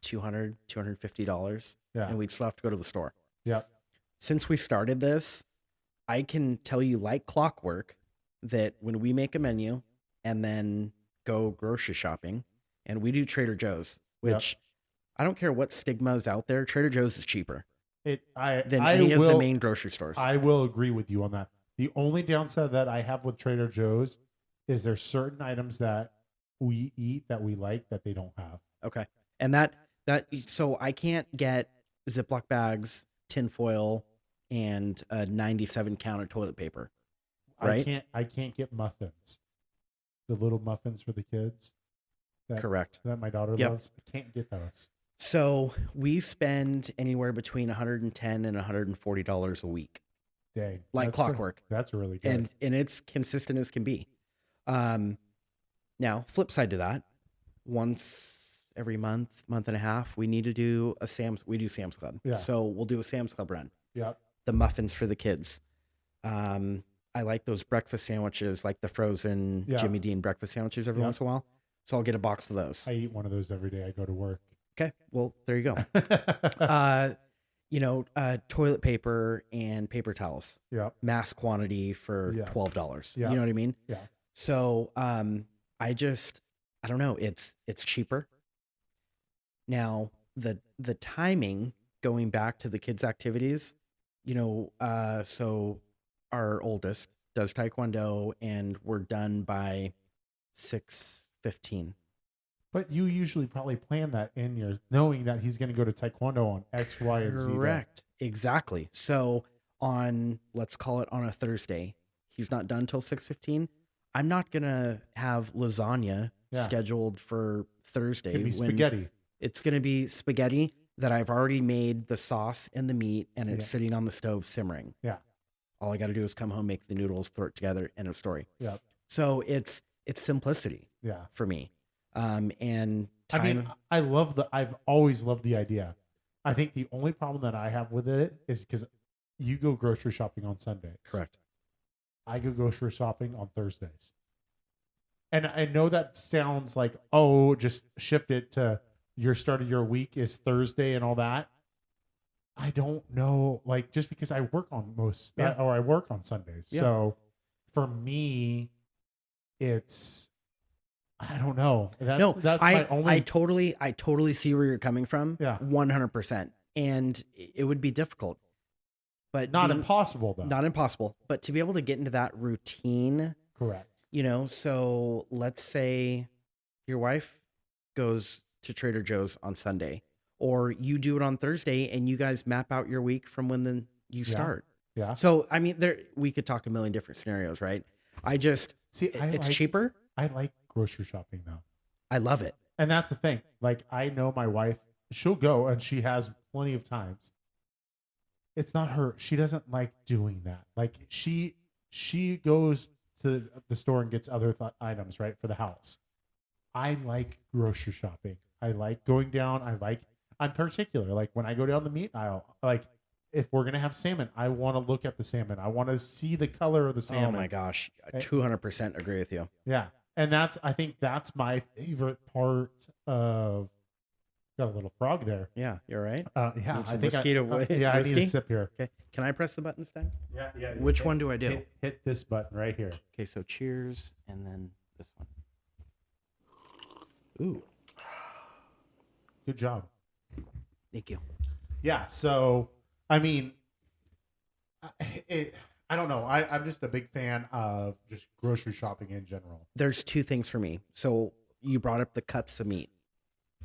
Speaker 2: $200, $250,
Speaker 1: Yeah.
Speaker 2: and we'd still have to go to the store.
Speaker 1: Yep.
Speaker 2: Since we started this, I can tell you like clockwork that when we make a menu and then go grocery shopping, and we do Trader Joe's, which I don't care what stigma is out there, Trader Joe's is cheaper than any of the main grocery stores.
Speaker 1: I will agree with you on that. The only downside that I have with Trader Joe's is there's certain items that we eat that we like that they don't have.
Speaker 2: Okay. And so I can't get Ziploc bags, tinfoil, and a 97 count of toilet paper. Right?
Speaker 1: I can't get muffins. The little muffins for the kids.
Speaker 2: Correct.
Speaker 1: That my daughter
Speaker 2: Yep.
Speaker 1: loves. I can't get those.
Speaker 2: So we spend anywhere between $110 and $140 a week.
Speaker 1: Dang.
Speaker 2: Like
Speaker 1: That's
Speaker 2: clockwork.
Speaker 1: That's really good.
Speaker 2: And it's consistent as can be. Now, flip side to that, once every month and a half, we need to do we do Sam's Club.
Speaker 1: Yeah.
Speaker 2: So we'll do a Sam's Club run.
Speaker 1: Yep.
Speaker 2: The muffins for the kids. I like those breakfast sandwiches, like the frozen
Speaker 1: Yeah.
Speaker 2: Jimmy Dean breakfast sandwiches every
Speaker 1: Yep.
Speaker 2: once in a while. So I'll get a box of those.
Speaker 1: I eat one of those every day I go to work.
Speaker 2: Okay. Well, there you go. Toilet paper and paper towels,
Speaker 1: Yep.
Speaker 2: mass quantity for
Speaker 1: Yeah.
Speaker 2: $12.
Speaker 1: Yeah.
Speaker 2: You know what I mean?
Speaker 1: Yeah.
Speaker 2: So, I don't know. It's cheaper. Now, the timing, going back to the kids' activities, so our oldest does Taekwondo and we're done by 6:15.
Speaker 1: But you usually probably plan that in your knowing that he's going to go to Taekwondo on X, Y, and Z. day.
Speaker 2: Correct. Exactly. So let's call it on a Thursday, he's not done till 6:15. I'm not going to have lasagna
Speaker 1: Yeah.
Speaker 2: scheduled for Thursday.
Speaker 1: It's going to be
Speaker 2: when
Speaker 1: spaghetti.
Speaker 2: It's going to be spaghetti that I've already made the sauce and the meat, and it's
Speaker 1: Yeah.
Speaker 2: sitting on the stove simmering.
Speaker 1: Yeah.
Speaker 2: All I got to do is come home, make the noodles, throw it together, end of story.
Speaker 1: Yep.
Speaker 2: So it's simplicity
Speaker 1: Yeah.
Speaker 2: for me. And time.
Speaker 1: I mean, I've always loved the idea. I think the only problem that I have with it is because you go grocery shopping on Sundays.
Speaker 2: Correct.
Speaker 1: I go grocery shopping on Thursdays. And I know that sounds like, oh, just shift it to your start of your week is Thursday and all that. I don't know, like, just because I work on I work on Sundays.
Speaker 2: Yeah.
Speaker 1: So for me, it's, I don't know. That's my only.
Speaker 2: I totally see where you're coming from.
Speaker 1: Yeah.
Speaker 2: 100%. And it would be difficult, but
Speaker 1: Not impossible, though.
Speaker 2: not impossible, but to be able to get into that routine,
Speaker 1: Correct.
Speaker 2: so let's say your wife goes to Trader Joe's on Sunday, or you do it on Thursday and you guys map out your week from when you start.
Speaker 1: Yeah.
Speaker 2: So, I mean, we could talk a million different scenarios, right?
Speaker 1: See,
Speaker 2: It's cheaper.
Speaker 1: I like grocery shopping, though.
Speaker 2: I love it.
Speaker 1: And that's the thing. Like, I know my wife, she'll go, and she has plenty of times. It's not her. She doesn't like doing that. Like she goes to the store and gets other items, right, for the house. I like grocery shopping. I like going down. I'm particular. Like when I go down the meat aisle, like if we're gonna have salmon, I want to look at the salmon. I want to see the color of the salmon.
Speaker 2: Oh my gosh, I 200% agree with you.
Speaker 1: Yeah, and I think that's my favorite part of. Got a little frog there.
Speaker 2: Yeah, you're right.
Speaker 1: Yeah,
Speaker 2: Need some
Speaker 1: I think
Speaker 2: whiskey to
Speaker 1: I need a
Speaker 2: whiskey?
Speaker 1: sip here.
Speaker 2: Okay, can I press the button this time?
Speaker 1: Yeah.
Speaker 2: Which one do I do?
Speaker 1: Hit this button right here.
Speaker 2: Okay, so cheers, and then this one. Ooh,
Speaker 1: Good job.
Speaker 2: thank you.
Speaker 1: Yeah. So, I mean, I don't know. I'm just a big fan of just grocery shopping in general.
Speaker 2: There's two things for me. So you brought up the cuts of meat.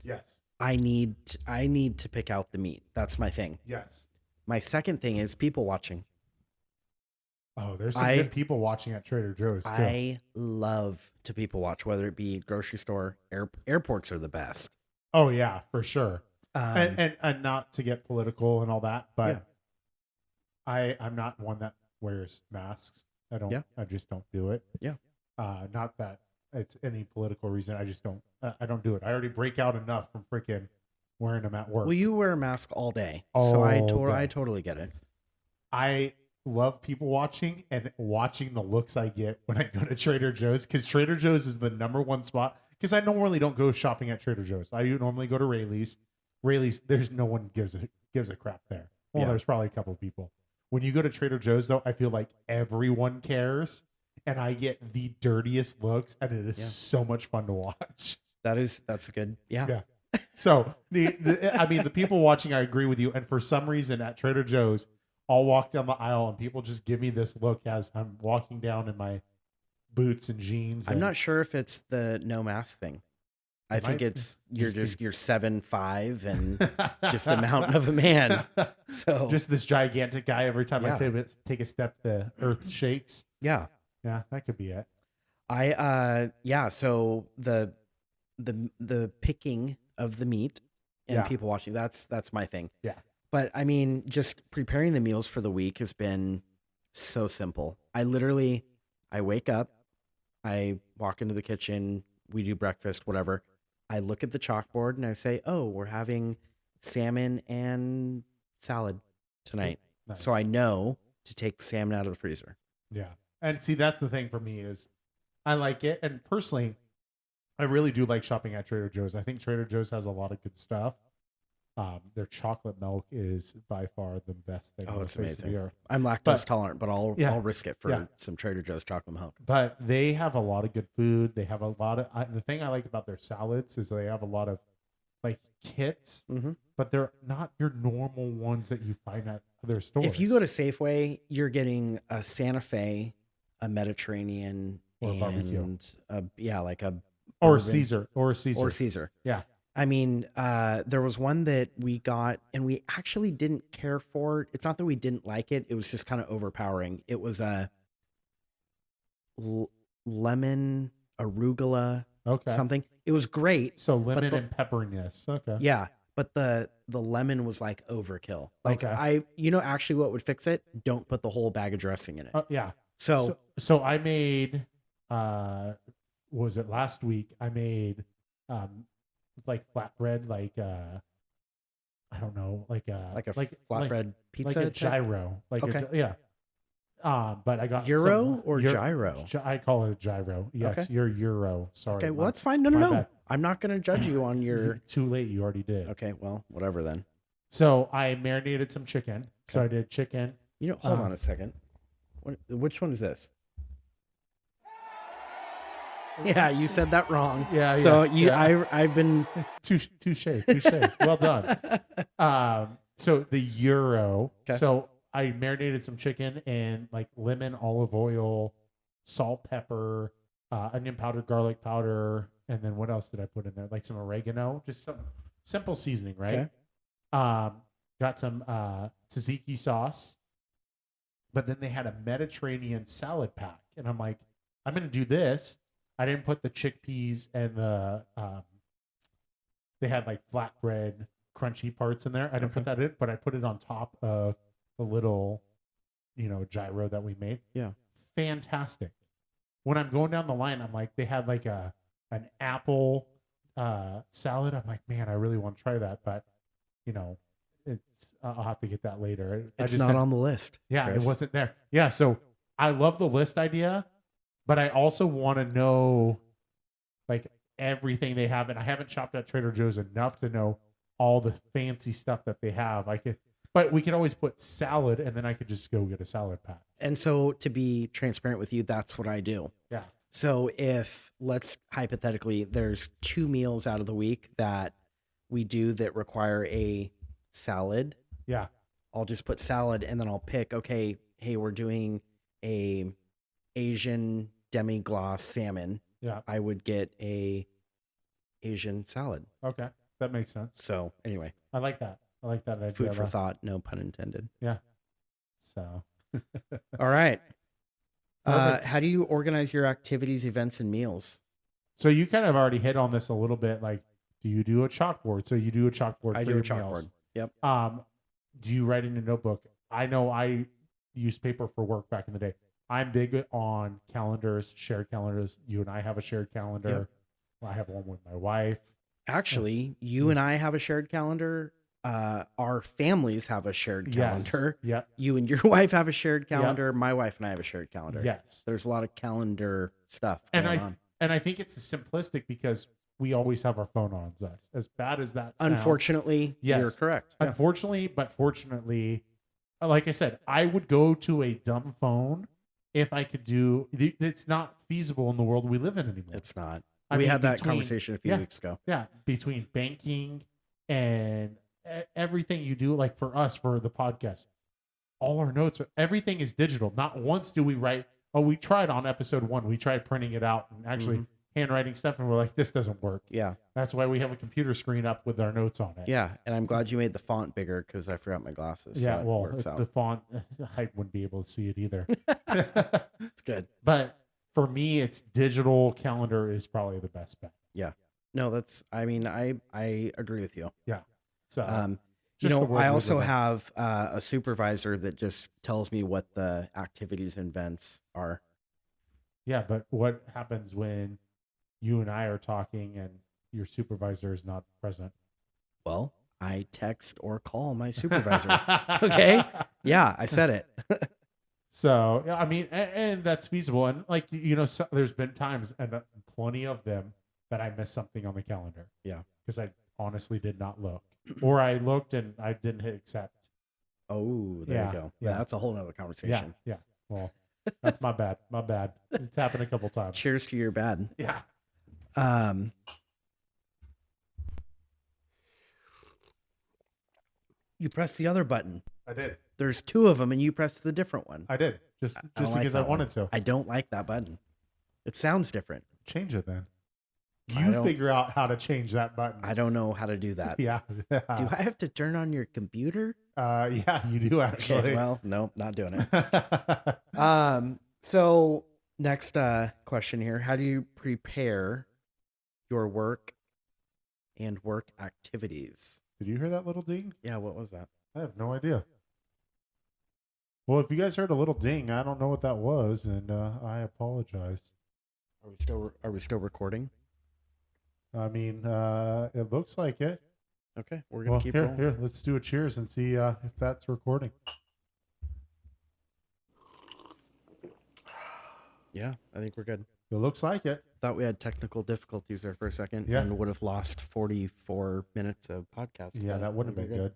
Speaker 1: Yes.
Speaker 2: I need to pick out the meat. That's my thing.
Speaker 1: Yes.
Speaker 2: My second thing is people watching.
Speaker 1: Oh, there's some good people watching at Trader Joe's too.
Speaker 2: I love to people watch, whether it be grocery store, airports are the best.
Speaker 1: Oh yeah, for sure.
Speaker 2: Um,
Speaker 1: And not to get political and all that, but
Speaker 2: Yeah.
Speaker 1: I'm not one that wears masks.
Speaker 2: Yeah.
Speaker 1: I just don't do it.
Speaker 2: Yeah.
Speaker 1: Not that it's any political reason. I just don't. I don't do it. I already break out enough from freaking wearing them at work.
Speaker 2: Well, you wear a mask all day,
Speaker 1: All
Speaker 2: so
Speaker 1: day.
Speaker 2: I totally get it.
Speaker 1: I love people watching and watching the looks I get when I go to Trader Joe's, because Trader Joe's is the number one spot. Because I normally don't go shopping at Trader Joe's. I normally go to Rayleigh's. Rayleigh's, there's no one gives a crap there. Well,
Speaker 2: Yeah.
Speaker 1: there's probably a couple of people. When you go to Trader Joe's, though, I feel like everyone cares, and I get the dirtiest looks, and it is so much fun to watch.
Speaker 2: That's good. Yeah.
Speaker 1: Yeah. So the people watching, I agree with you. And for some reason at Trader Joe's, I'll walk down the aisle and people just give me this look as I'm walking down in my boots and jeans.
Speaker 2: I'm
Speaker 1: and-
Speaker 2: not sure if it's the no mask thing. I
Speaker 1: It
Speaker 2: think
Speaker 1: might
Speaker 2: it's you're
Speaker 1: just
Speaker 2: you're 7'5" and just a mountain of a man. So
Speaker 1: just this gigantic guy. Every time I
Speaker 2: Yeah.
Speaker 1: take a step, the earth shakes.
Speaker 2: yeah.
Speaker 1: Yeah, that could be it.
Speaker 2: So the picking of the meat and
Speaker 1: Yeah.
Speaker 2: people watching, that's my thing.
Speaker 1: Yeah.
Speaker 2: But I mean, just preparing the meals for the week has been so simple. I wake up, I walk into the kitchen, we do breakfast, whatever. I look at the chalkboard and I say, "Oh, we're having salmon and salad tonight."
Speaker 1: Nice.
Speaker 2: So I know to take the salmon out of the freezer.
Speaker 1: Yeah. And see, that's the thing for me is I like it. And personally, I really do like shopping at Trader Joe's. I think Trader Joe's has a lot of good stuff. Their chocolate milk is by far the best thing
Speaker 2: Oh,
Speaker 1: on the
Speaker 2: it's
Speaker 1: face of the
Speaker 2: amazing.
Speaker 1: earth.
Speaker 2: I'm lactose
Speaker 1: But-
Speaker 2: tolerant, but
Speaker 1: Yeah.
Speaker 2: I'll risk it for
Speaker 1: Yeah.
Speaker 2: some Trader Joe's chocolate milk.
Speaker 1: But they have a lot of good food. They have a lot of the thing I like about their salads is they have a lot of like kits,
Speaker 2: Mm-hmm.
Speaker 1: but they're not your normal ones that you find at other stores.
Speaker 2: If you go to Safeway, you're getting a Santa Fe, a Mediterranean,
Speaker 1: Or a barbecue.
Speaker 2: and like a
Speaker 1: or
Speaker 2: bourbon
Speaker 1: Caesar or Caesar.
Speaker 2: or Caesar.
Speaker 1: Yeah.
Speaker 2: I mean, there was one that we got and we actually didn't care for. It's not that we didn't like it; it was just kind of overpowering. It was a lemon arugula
Speaker 1: Okay.
Speaker 2: something. It was great.
Speaker 1: So lemon
Speaker 2: the-
Speaker 1: and pepperiness. Okay.
Speaker 2: Yeah, but the lemon was like overkill. Like
Speaker 1: Okay.
Speaker 2: actually what would fix it? Don't put the whole bag of dressing in it.
Speaker 1: Yeah.
Speaker 2: So
Speaker 1: So I made what was it last week? I made like flatbread, like I don't know, like a
Speaker 2: flatbread pizza,
Speaker 1: like a
Speaker 2: type?
Speaker 1: gyro, like
Speaker 2: Okay.
Speaker 1: yeah. But I got
Speaker 2: Euro
Speaker 1: some-
Speaker 2: or
Speaker 1: Euro-
Speaker 2: gyro?
Speaker 1: I call it a gyro. Yes,
Speaker 2: Okay.
Speaker 1: you're Euro. Sorry.
Speaker 2: Okay, well
Speaker 1: my-
Speaker 2: that's fine. No,
Speaker 1: my
Speaker 2: no.
Speaker 1: bad.
Speaker 2: I'm not going to judge you on your.
Speaker 1: Too late. You already did.
Speaker 2: Okay, well, whatever then.
Speaker 1: So I marinated some chicken. So I did chicken.
Speaker 2: Hold on a second. Which one is this? Yeah, you said that wrong.
Speaker 1: Yeah,
Speaker 2: So
Speaker 1: yeah.
Speaker 2: I've been.
Speaker 1: Touche. Well done. So the Euro.
Speaker 2: Okay.
Speaker 1: So I marinated some chicken in like lemon, olive oil, salt, pepper, onion powder, garlic powder, and then what else did I put in there? Like some oregano, just some simple seasoning, right?
Speaker 2: Okay.
Speaker 1: Got some tzatziki sauce, but then they had a Mediterranean salad pack, and I'm like, I'm gonna do this. I didn't put the chickpeas and the they had like flatbread, crunchy parts in there. I didn't put that in, but I put it on top of the little, gyro that we made.
Speaker 2: Yeah.
Speaker 1: Fantastic. When I'm going down the line, I'm like, they had like an apple salad. I'm like, man, I really want to try that, but I'll have to get that later.
Speaker 2: It's not on the list.
Speaker 1: Yeah,
Speaker 2: Chris.
Speaker 1: it wasn't there. Yeah, so I love the list idea, but I also want to know like everything they have, and I haven't shopped at Trader Joe's enough to know all the fancy stuff that they have. But we could always put salad, and then I could just go get a salad pack.
Speaker 2: And so, to be transparent with you, that's what I do.
Speaker 1: Yeah.
Speaker 2: So if, let's hypothetically, there's 2 meals out of the week that we do that require a salad,
Speaker 1: Yeah.
Speaker 2: I'll just put salad, and then I'll pick, okay, hey, we're doing a Asian demi-glace salmon.
Speaker 1: Yeah.
Speaker 2: I would get a Asian salad.
Speaker 1: Okay. That makes sense.
Speaker 2: So anyway,
Speaker 1: I like that. I like that idea.
Speaker 2: food for thought, no pun intended.
Speaker 1: Yeah. So.
Speaker 2: All right.
Speaker 1: Perfect.
Speaker 2: How do you organize your activities, events, and meals?
Speaker 1: So you kind of already hit on this a little bit. Like, do you do a chalkboard? So you do a chalkboard.
Speaker 2: I
Speaker 1: for
Speaker 2: do a
Speaker 1: your
Speaker 2: chalkboard.
Speaker 1: meals.
Speaker 2: Yep.
Speaker 1: Do you write in a notebook? I know I used paper for work back in the day. I'm big on calendars, shared calendars. You and I have a shared calendar.
Speaker 2: Yep.
Speaker 1: I have one with my wife.
Speaker 2: Actually, you and I have a shared calendar. Our families have a shared calendar.
Speaker 1: Yes. Yep.
Speaker 2: You and your wife have a shared calendar. My wife and I have a shared calendar.
Speaker 1: Yes.
Speaker 2: There's a lot of calendar stuff going on.
Speaker 1: And I think it's simplistic because we always have our phone on us. As bad as that sounds.
Speaker 2: Unfortunately,
Speaker 1: Yes.
Speaker 2: you're correct.
Speaker 1: Unfortunately, but fortunately, like I said, I would go to a dumb phone if I could do. It's not feasible in the world we live in anymore.
Speaker 2: It's not.
Speaker 1: I
Speaker 2: We
Speaker 1: mean,
Speaker 2: had that
Speaker 1: between-
Speaker 2: conversation a few weeks ago.
Speaker 1: Yeah, between banking and everything you do, like for us, for the podcast, all our notes, everything is digital. Not once do we write. Oh, we tried on episode 1. We tried printing it out and actually handwriting stuff, and we're like, this doesn't work.
Speaker 2: Yeah.
Speaker 1: That's why we have a computer screen up with our notes on it.
Speaker 2: Yeah. And I'm glad you made the font bigger because I forgot my glasses.
Speaker 1: Yeah,
Speaker 2: so it
Speaker 1: well,
Speaker 2: works out.
Speaker 1: the font, I wouldn't be able to see it either.
Speaker 2: It's good.
Speaker 1: But for me, it's digital calendar is probably the best bet.
Speaker 2: No, I agree with you.
Speaker 1: So,
Speaker 2: You
Speaker 1: just the
Speaker 2: know,
Speaker 1: world
Speaker 2: I
Speaker 1: we
Speaker 2: also
Speaker 1: live in.
Speaker 2: have a supervisor that just tells me what the activities and events are.
Speaker 1: Yeah, but what happens when you and I are talking and your supervisor is not present?
Speaker 2: Well, I text or call my supervisor. Okay. Yeah, I said it.
Speaker 1: So, I mean, and that's feasible. And like, so there's been times, and plenty of them, that I missed something on the calendar.
Speaker 2: Yeah.
Speaker 1: Because I honestly did not look. Or I looked and I didn't hit accept.
Speaker 2: Oh, there
Speaker 1: Yeah,
Speaker 2: you go.
Speaker 1: yeah.
Speaker 2: Yeah, that's a whole nother
Speaker 1: Yeah.
Speaker 2: conversation.
Speaker 1: Yeah. Well, that's my bad. My bad. It's happened a couple times.
Speaker 2: Cheers to your bad.
Speaker 1: Yeah.
Speaker 2: You press the other button.
Speaker 1: I did.
Speaker 2: There's 2 of them, and you press the different one.
Speaker 1: I did. Just
Speaker 2: I don't like
Speaker 1: because I
Speaker 2: that one.
Speaker 1: wanted to.
Speaker 2: I don't like that button. It sounds different.
Speaker 1: Change it then.
Speaker 2: I
Speaker 1: You
Speaker 2: don't-
Speaker 1: figure out how to change that button.
Speaker 2: I don't know how to do that.
Speaker 1: Yeah.
Speaker 2: Do I have to turn on your computer?
Speaker 1: Yeah, you do actually.
Speaker 2: Okay, well, no, not doing it. So next question here. How do you prepare your work and work activities?
Speaker 1: Did you hear that little ding?
Speaker 2: Yeah, what was that?
Speaker 1: I have no idea. Well, if you guys heard a little ding, I don't know what that was, and I apologize.
Speaker 2: Are we still recording?
Speaker 1: I mean, it looks like it.
Speaker 2: Okay, we're gonna
Speaker 1: Well,
Speaker 2: keep
Speaker 1: here,
Speaker 2: rolling.
Speaker 1: here, let's do a cheers and see if that's recording.
Speaker 2: Yeah, I think we're good.
Speaker 1: It looks like it.
Speaker 2: Thought we had technical difficulties there for a second
Speaker 1: Yeah.
Speaker 2: and would have lost 44 minutes of podcast.
Speaker 1: Yeah,
Speaker 2: but
Speaker 1: that wouldn't
Speaker 2: I
Speaker 1: have
Speaker 2: think
Speaker 1: been
Speaker 2: we're
Speaker 1: good.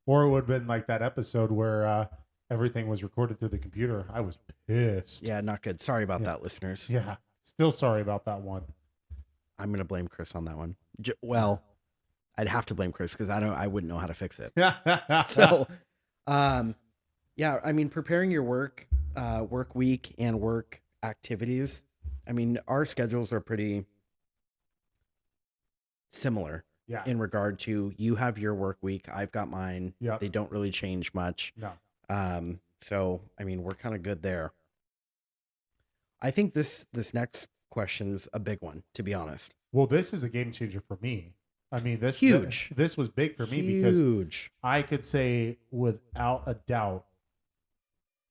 Speaker 1: Or it would have been like that episode where everything was recorded through the computer. I was pissed.
Speaker 2: Yeah, not good. Sorry about
Speaker 1: Yeah.
Speaker 2: that, listeners.
Speaker 1: Yeah. Still sorry about that one.
Speaker 2: I'm going to blame Chris on that one. Well, I'd have to blame Chris because I wouldn't know how to fix it. So, yeah, I mean, preparing your work week and work activities. I mean, our schedules are pretty similar
Speaker 1: yeah.
Speaker 2: in regard to you have your work week. I've got mine.
Speaker 1: Yeah.
Speaker 2: They don't really change much.
Speaker 1: No.
Speaker 2: So, I mean, we're kind of good there. I think this next question's a big one, to be honest.
Speaker 1: Well, this is a game changer for me I mean,
Speaker 2: Huge.
Speaker 1: this was big for me because
Speaker 2: Huge.
Speaker 1: I could say without a doubt,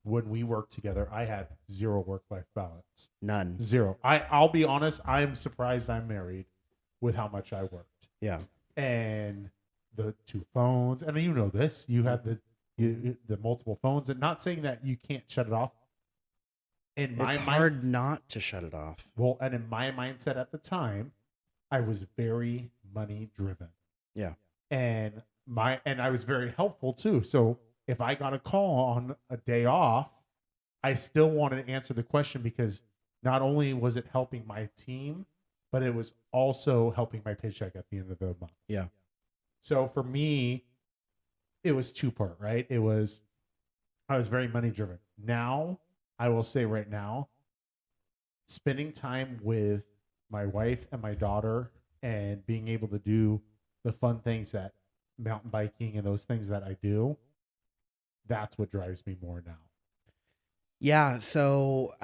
Speaker 1: when we worked together, I had zero work-life balance.
Speaker 2: None.
Speaker 1: Zero. I'll be honest, I'm surprised I'm married with how much I worked.
Speaker 2: Yeah.
Speaker 1: And the 2 phones, and you know this, you had the multiple phones, and not saying that you can't shut it off. In my
Speaker 2: It's
Speaker 1: mind,
Speaker 2: hard not to shut it off.
Speaker 1: well, and in my mindset at the time, I was very money driven.
Speaker 2: Yeah.
Speaker 1: And I was very helpful too. So if I got a call on a day off, I still wanted to answer the question because not only was it helping my team, but it was also helping my paycheck at the end of the month.
Speaker 2: Yeah.
Speaker 1: So for me, it was 2-part, right? I was very money driven. Now, I will say right now, spending time with my wife and my daughter and being able to do the fun things that mountain biking and those things that I do, that's what drives me more now.
Speaker 2: Yeah. So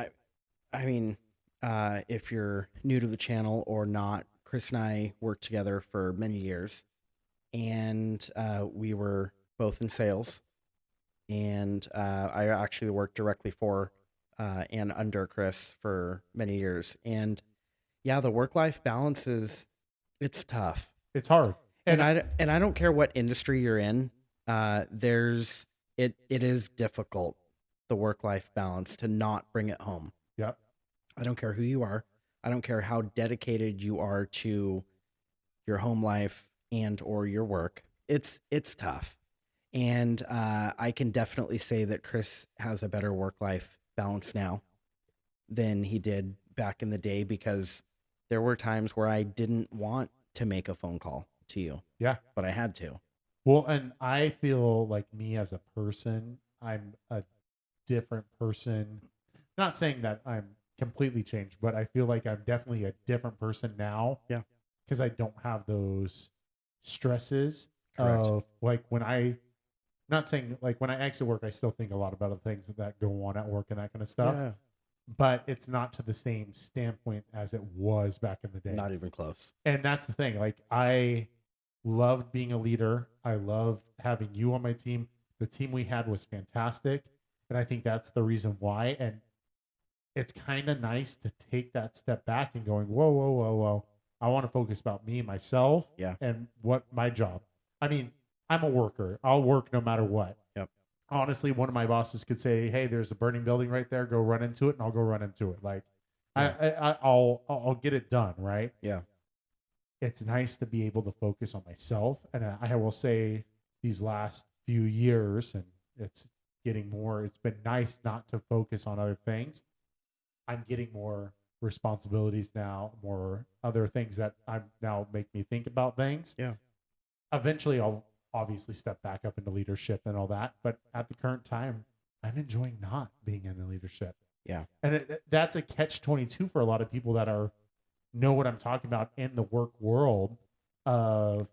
Speaker 2: I mean, if you're new to the channel or not, Chris and I worked together for many years, and we were both in sales. And I actually worked directly for and under Chris for many years. And yeah, the work-life balance it's tough.
Speaker 1: It's hard.
Speaker 2: And I don't care what industry you're in. It is difficult, the work-life balance, to not bring it home.
Speaker 1: Yep.
Speaker 2: I don't care who you are. I don't care how dedicated you are to your home life and or your work. It's tough. And I can definitely say that Chris has a better work-life balance now than he did back in the day, because there were times where I didn't want to make a phone call to you.
Speaker 1: Yeah.
Speaker 2: But I had to.
Speaker 1: Well, and I feel like me as a person, I'm a different person. Not saying that I'm completely changed, but I feel like I'm definitely a different person now.
Speaker 2: Yeah.
Speaker 1: Because I don't have those stresses
Speaker 2: Correct.
Speaker 1: of like not saying like when I exit work, I still think a lot about the things that go on at work and that kind of stuff.
Speaker 2: Yeah.
Speaker 1: But it's not to the same standpoint as it was back in the day.
Speaker 2: Not even close.
Speaker 1: And that's the thing. Like I loved being a leader. I loved having you on my team. The team we had was fantastic. And I think that's the reason why. And it's kind of nice to take that step back and going, whoa, whoa, whoa, whoa. I want to focus about me, myself,
Speaker 2: Yeah.
Speaker 1: and what my job. I mean, I'm a worker. I'll work no matter what.
Speaker 2: Yep.
Speaker 1: Honestly, one of my bosses could say, "Hey, there's a burning building right there. Go run into it," and I'll go run into it. Like,
Speaker 2: Yeah.
Speaker 1: I'll get it done. Right.
Speaker 2: Yeah.
Speaker 1: It's nice to be able to focus on myself, and I will say these last few years, and it's getting more. It's been nice not to focus on other things. I'm getting more responsibilities now, more other things that I'm now make me think about things.
Speaker 2: Yeah.
Speaker 1: Eventually, I'll obviously step back up into leadership and all that. But at the current time, I'm enjoying not being in the leadership.
Speaker 2: Yeah.
Speaker 1: And that's a catch-22 for a lot of people that know what I'm talking about in the work world of,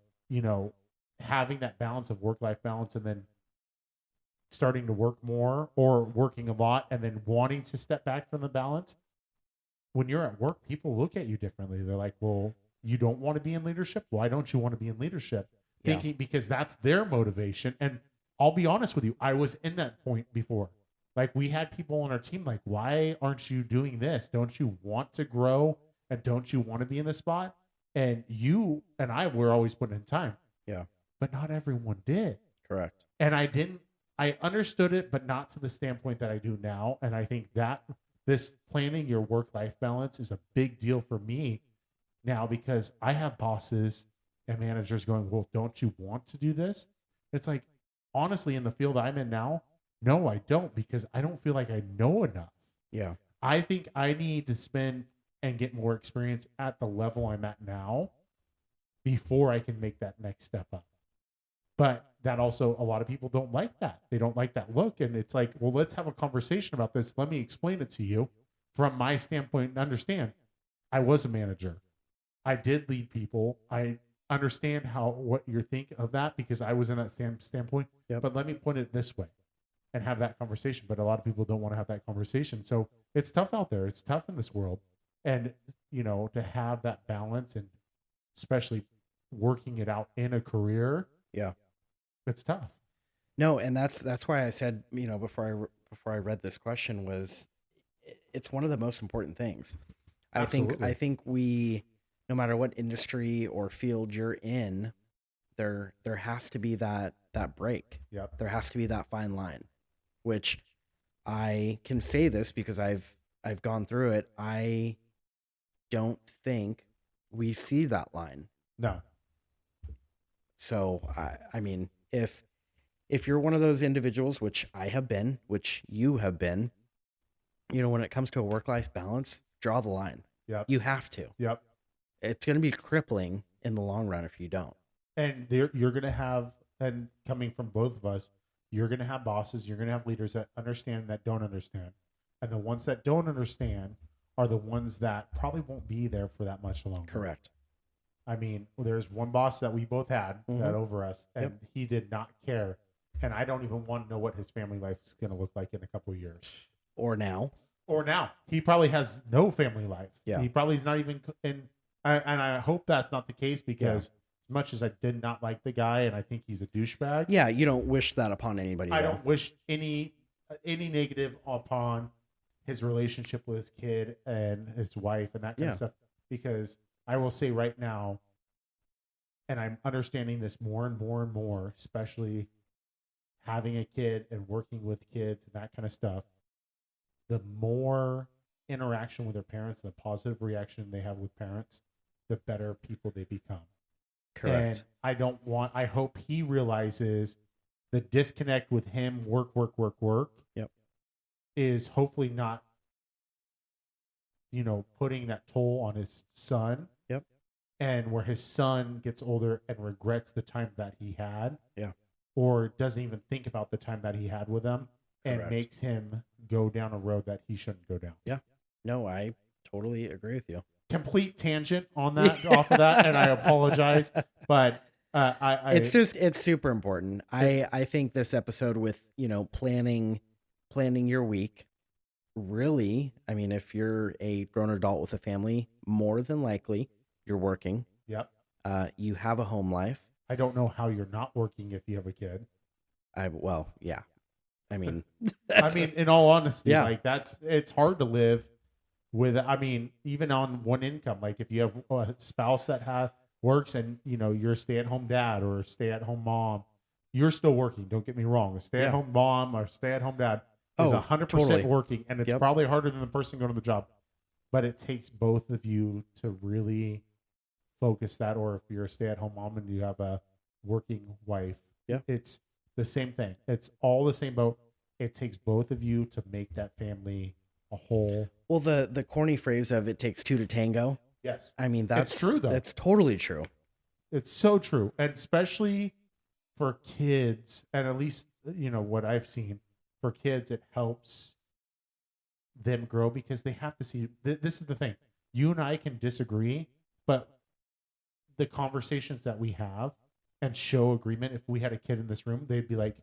Speaker 1: having that balance of work-life balance and then starting to work more or working a lot and then wanting to step back from the balance. When you're at work, people look at you differently. They're like, well, you don't want to be in leadership? Why don't you want to be in leadership?
Speaker 2: Yeah.
Speaker 1: Thinking because that's their motivation. And I'll be honest with you, I was in that point before. Like we had people on our team like, why aren't you doing this? Don't you want to grow? And don't you want to be in the spot? And you and I were always putting in time.
Speaker 2: Yeah.
Speaker 1: But not everyone did.
Speaker 2: Correct.
Speaker 1: And I understood it, but not to the standpoint that I do now. And I think that this planning your work-life balance is a big deal for me now because I have bosses and managers going, well, don't you want to do this? It's like, honestly, in the field I'm in now, no, I don't, because I don't feel like I know enough.
Speaker 2: Yeah.
Speaker 1: I think I need to spend and get more experience at the level I'm at now before I can make that next step up. But that also, a lot of people don't like that. They don't like that look. And it's like, well, let's have a conversation about this. Let me explain it to you from my standpoint and understand. I was a manager. I did lead people. I understand what you think of that because I was in that standpoint.
Speaker 2: Yep.
Speaker 1: But let me put it this way and have that conversation. But a lot of people don't want to have that conversation. So it's tough out there. It's tough in this world. And, to have that balance and especially working it out in a career,
Speaker 2: Yeah.
Speaker 1: it's tough.
Speaker 2: No, and that's why I said, before I read this question, was it's one of the most important things.
Speaker 1: Absolutely.
Speaker 2: I think we, no matter what industry or field you're in, there has to be that break.
Speaker 1: Yep.
Speaker 2: There has to be that fine line, which I can say this because I've gone through it. I don't think we see that line.
Speaker 1: No.
Speaker 2: So I mean, if you're one of those individuals, which I have been, which you have been, when it comes to a work-life balance, draw the line.
Speaker 1: Yep.
Speaker 2: You have to.
Speaker 1: Yep.
Speaker 2: It's going to be crippling in the long run if you don't.
Speaker 1: And you're going to have, and coming from both of us, you're going to have bosses, you're going to have leaders that understand, that don't understand. And the ones that don't understand are the ones that probably won't be there for that much longer.
Speaker 2: Correct.
Speaker 1: I mean, there's one boss that we both had that over us, and he did not care. And I don't even want to know what his family life is going to look like in a couple of years.
Speaker 2: Or now.
Speaker 1: He probably has no family life.
Speaker 2: Yeah.
Speaker 1: He probably is not even in. And I hope that's not the case, because as much as I did not like the guy, and I think he's a douchebag.
Speaker 2: Yeah, you don't wish that upon anybody.
Speaker 1: I don't wish any negative upon his relationship with his kid and his wife and that kind of stuff, because I will say right now, and I'm understanding this more and more and more, especially having a kid and working with kids and that kind of stuff, the more interaction with their parents, the positive reaction they have with parents, the better people they become.
Speaker 2: Correct.
Speaker 1: And I hope he realizes the disconnect with him, work,
Speaker 2: Yep.
Speaker 1: is hopefully not, putting that toll on his son.
Speaker 2: Yep.
Speaker 1: And where his son gets older and regrets the time that he had.
Speaker 2: Yeah.
Speaker 1: Or doesn't even think about the time that he had with them, and
Speaker 2: Correct.
Speaker 1: makes him go down a road that he shouldn't go down.
Speaker 2: Yeah. No, I totally agree with you.
Speaker 1: Complete tangent on that, off of that, and I apologize, but
Speaker 2: it's super important. I think this episode with planning your week, really, I mean, if you're a grown adult with a family, more than likely you're working.
Speaker 1: Yep.
Speaker 2: You have a home life.
Speaker 1: I don't know how you're not working if you have a kid.
Speaker 2: Yeah. I mean,
Speaker 1: in all honesty,
Speaker 2: Yeah.
Speaker 1: like it's hard to live with, even on one income. Like if you have a spouse that works and, you're a stay-at-home dad or a stay-at-home mom, you're still working. Don't get me wrong. A stay-at-home mom or stay-at-home dad is 100%
Speaker 2: totally.
Speaker 1: working, and it's probably harder than the person going to the job. But it takes both of you to really focus that. Or if you're a stay-at-home mom and you have a working wife, it's the same thing. It's all the same boat. It takes both of you to make that family a whole.
Speaker 2: Well, the corny phrase of "it takes two to tango."
Speaker 1: Yes.
Speaker 2: I mean, that's
Speaker 1: true, though.
Speaker 2: That's totally true.
Speaker 1: It's so true. And especially for kids, and at least, what I've seen for kids, it helps them grow, because they have to see, this is the thing. You and I can disagree, but the conversations that we have and show agreement, if we had a kid in this room, they'd be like,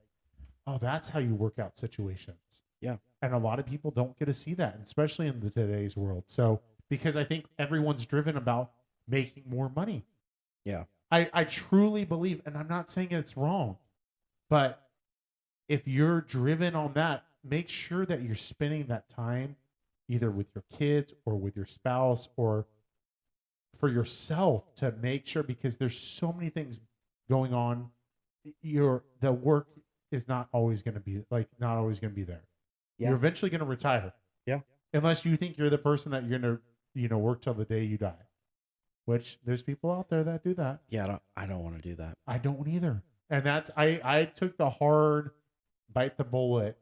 Speaker 1: oh, that's how you work out situations.
Speaker 2: Yeah.
Speaker 1: And a lot of people don't get to see that, especially in today's world. So, because I think everyone's driven about making more money.
Speaker 2: Yeah.
Speaker 1: I truly believe, and I'm not saying it's wrong, but if you're driven on that, make sure that you're spending that time either with your kids or with your spouse or for yourself, to make sure, because there's so many things going on. The work is not always going to be there.
Speaker 2: Yeah.
Speaker 1: You're eventually going to retire.
Speaker 2: Yeah.
Speaker 1: Unless you think you're the person that you're going to, work till the day you die, which there's people out there that do that.
Speaker 2: Yeah. I don't want to do that.
Speaker 1: I don't either. And that's, I took the hard bite the bullet,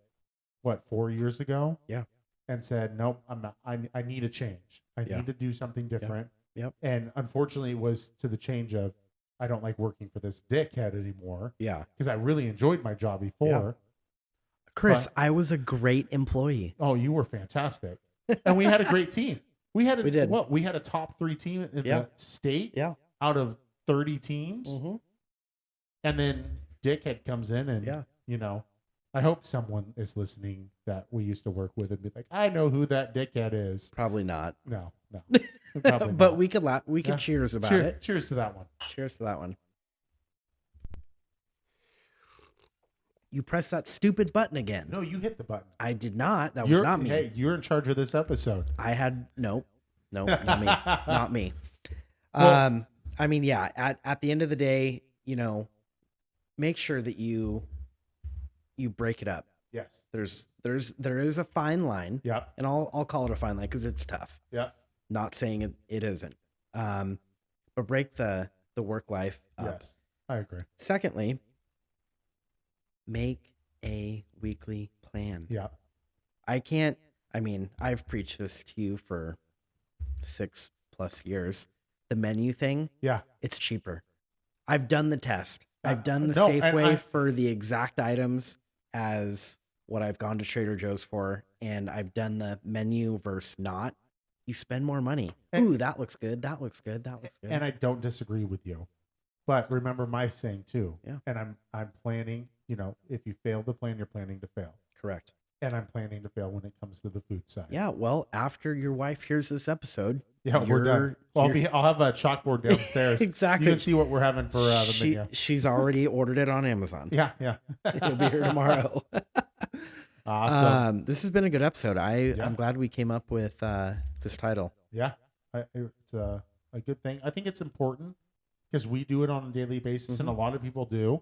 Speaker 1: 4 years ago?
Speaker 2: Yeah.
Speaker 1: And said, nope, I'm not, I need a change. I need to do something different.
Speaker 2: Yep.
Speaker 1: And unfortunately it was to the change of, I don't like working for this dickhead anymore.
Speaker 2: Yeah.
Speaker 1: Because I really enjoyed my job before.
Speaker 2: Yeah. Chris, I was a great employee.
Speaker 1: Oh, you were fantastic. And we had a great team. We had a top 3 team in the state out of 30 teams.
Speaker 2: Mm-hmm.
Speaker 1: And then dickhead comes in and, I hope someone is listening that we used to work with and be like, I know who that dickhead is.
Speaker 2: Probably not.
Speaker 1: No, probably
Speaker 2: But
Speaker 1: not.
Speaker 2: we could laugh. We could
Speaker 1: Yeah.
Speaker 2: cheers about it.
Speaker 1: Cheers to that one.
Speaker 2: Cheers to that one. You press that stupid button again.
Speaker 1: No, you hit the button.
Speaker 2: I did not. That was not me.
Speaker 1: Hey, you're in charge of this episode.
Speaker 2: I had no, not me, not me.
Speaker 1: Well-
Speaker 2: I mean, yeah. At the end of the day, make sure that you break it up.
Speaker 1: Yes.
Speaker 2: There is a fine line,
Speaker 1: Yep.
Speaker 2: and I'll call it a fine line because it's tough.
Speaker 1: Yep.
Speaker 2: Not saying it isn't. But break the work life up.
Speaker 1: Yes. I agree.
Speaker 2: Secondly, make a weekly plan.
Speaker 1: Yeah.
Speaker 2: I've preached this to you for 6+ years. The menu thing,
Speaker 1: Yeah.
Speaker 2: it's cheaper. I've done the test. I've done the
Speaker 1: no, and
Speaker 2: Safeway for the exact items as what I've gone to Trader Joe's for, and I've done the menu versus not. You spend more money.
Speaker 1: And-
Speaker 2: Ooh, that looks good. That looks good. That looks good.
Speaker 1: And I don't disagree with you. But remember my saying too.
Speaker 2: Yeah.
Speaker 1: And I'm planning, if you fail to plan, you're planning to fail.
Speaker 2: Correct.
Speaker 1: And I'm planning to fail when it comes to the food side.
Speaker 2: Yeah. Well, after your wife hears this episode,
Speaker 1: Yeah, we're done. Well, I'll have a chalkboard downstairs.
Speaker 2: Exactly.
Speaker 1: You can see what we're having for the menu.
Speaker 2: She's already ordered it on Amazon.
Speaker 1: Yeah.
Speaker 2: It'll be here tomorrow.
Speaker 1: Awesome.
Speaker 2: This has been a good episode.
Speaker 1: Yeah.
Speaker 2: I'm glad we came up with this title.
Speaker 1: Yeah. It's a good thing. I think it's important because we do it on a daily basis, and a lot of people do.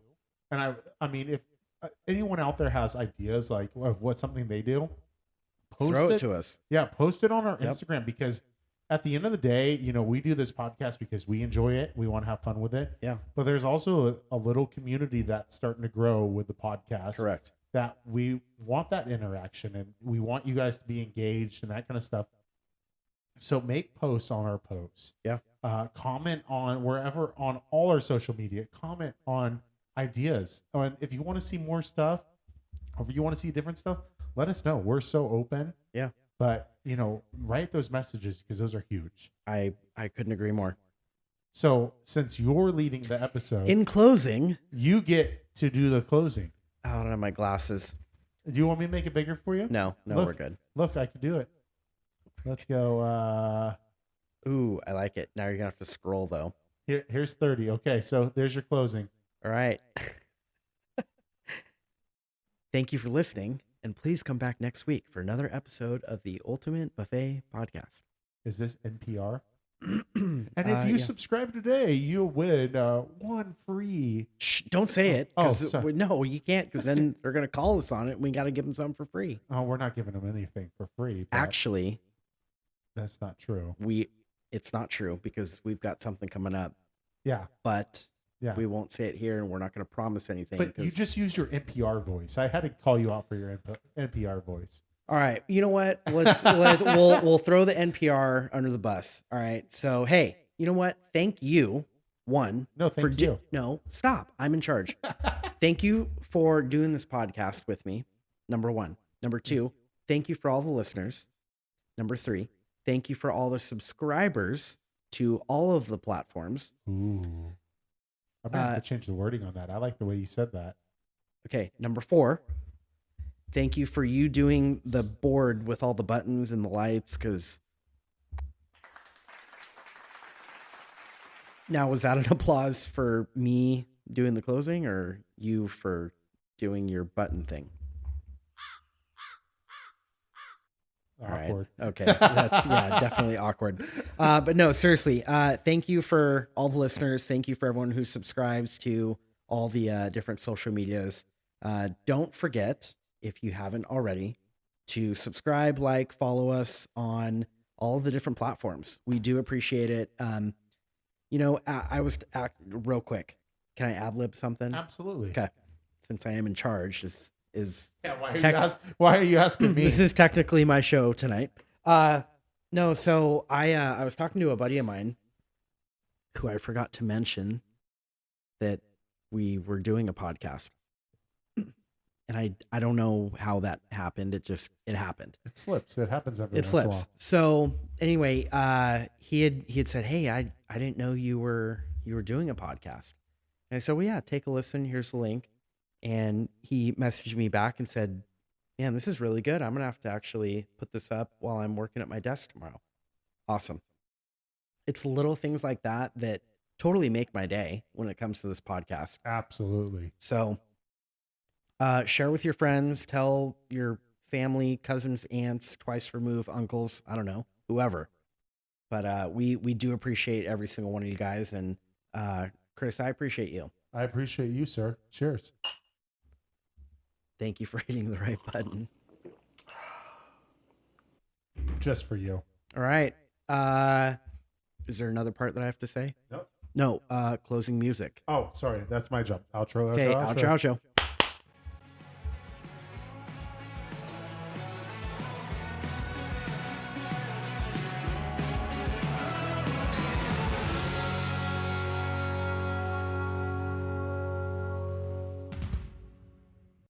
Speaker 1: And I mean, if anyone out there has ideas like of what something they do,
Speaker 2: Throw it to us.
Speaker 1: Yeah, post it on our
Speaker 2: Yep.
Speaker 1: Instagram, because at the end of the day, we do this podcast because we enjoy it. We want to have fun with it.
Speaker 2: Yeah.
Speaker 1: But there's also a little community that's starting to grow with the podcast.
Speaker 2: Correct.
Speaker 1: That we want that interaction, and we want you guys to be engaged and that kind of stuff. So make posts on our posts.
Speaker 2: Yeah.
Speaker 1: Comment on wherever on all our social media. Comment on ideas. And if you want to see more stuff, or if you want to see different stuff, let us know. We're so open.
Speaker 2: Yeah.
Speaker 1: But write those messages because those are huge.
Speaker 2: I couldn't agree more.
Speaker 1: So since you're leading the episode,
Speaker 2: In closing,
Speaker 1: you get to do the closing.
Speaker 2: I don't have my glasses.
Speaker 1: Do you want me to make it bigger for you?
Speaker 2: No,
Speaker 1: Look.
Speaker 2: we're good.
Speaker 1: Look, I can do it. Let's go.
Speaker 2: Ooh, I like it. Now you're gonna have to scroll though.
Speaker 1: Here's 30. Okay, so there's your closing.
Speaker 2: All right. Thank you for listening, and please come back next week for another episode of the Ultimate Buffet Podcast.
Speaker 1: Is this NPR? And if you
Speaker 2: yeah.
Speaker 1: subscribe today, you'll win one free.
Speaker 2: Shh, don't say it.
Speaker 1: Oh,
Speaker 2: 'Cause
Speaker 1: sorry.
Speaker 2: no, you can't, because then they're gonna call us on it. And we got to give them something for free.
Speaker 1: Oh, we're not giving them anything for free. But
Speaker 2: Actually,
Speaker 1: that's not true.
Speaker 2: it's not true because we've got something coming up,
Speaker 1: Yeah,
Speaker 2: but
Speaker 1: yeah.
Speaker 2: we won't say it here, and we're not going to promise anything.
Speaker 1: But you
Speaker 2: 'cause-
Speaker 1: just used your NPR voice. I had to call you out for your NPR voice.
Speaker 2: All right, you know what? We'll throw the NPR under the bus. All right. So hey, you know what? Thank you. One.
Speaker 1: No, thank you.
Speaker 2: No, stop. I'm in charge. Thank you for doing this podcast with me. Number one. Number two, thank you for all the listeners. Number three, thank you for all the subscribers to all of the platforms.
Speaker 1: Ooh. I'm going to have to change the wording on that. I like the way you said that.
Speaker 2: Okay. Number four, thank you for you doing the board with all the buttons and the lights, because now, was that an applause for me doing the closing or you for doing your button thing? All right.
Speaker 1: Awkward.
Speaker 2: Okay. That's definitely awkward. But no, seriously. Thank you for all the listeners. Thank you for everyone who subscribes to all the different social medias. Don't forget, if you haven't already, to subscribe, like, follow us on all the different platforms. We do appreciate it. I was real quick. Can I ad lib something?
Speaker 1: Absolutely.
Speaker 2: Okay. Since I am in charge, is
Speaker 1: Yeah, why are you asking me?
Speaker 2: this is technically my show tonight. No, so I was talking to a buddy of mine who I forgot to mention that we were doing a podcast. And I don't know how that happened. It happened.
Speaker 1: It slips. It happens every
Speaker 2: It
Speaker 1: once in a
Speaker 2: slips.
Speaker 1: while.
Speaker 2: So anyway, he had said, "Hey, I didn't know you were doing a podcast." And I said, "Well, yeah, take a listen. Here's the link." and he messaged me back and said, "Man, this is really good. I'm gonna have to actually put this up while I'm working at my desk tomorrow." Awesome. It's little things like that that totally make my day when it comes to this podcast.
Speaker 1: Absolutely.
Speaker 2: So share with your friends, tell your family, cousins, aunts, twice removed, uncles, I don't know, whoever. But we do appreciate every single one of you guys. And Chris, I appreciate you.
Speaker 1: I appreciate you, sir. Cheers.
Speaker 2: Thank you for hitting the right button.
Speaker 1: Just for you.
Speaker 2: All right. Is there another part that I have to say?
Speaker 1: Nope.
Speaker 2: No. Closing music.
Speaker 1: Oh, sorry. That's my job. Outro.
Speaker 2: Okay. Outro.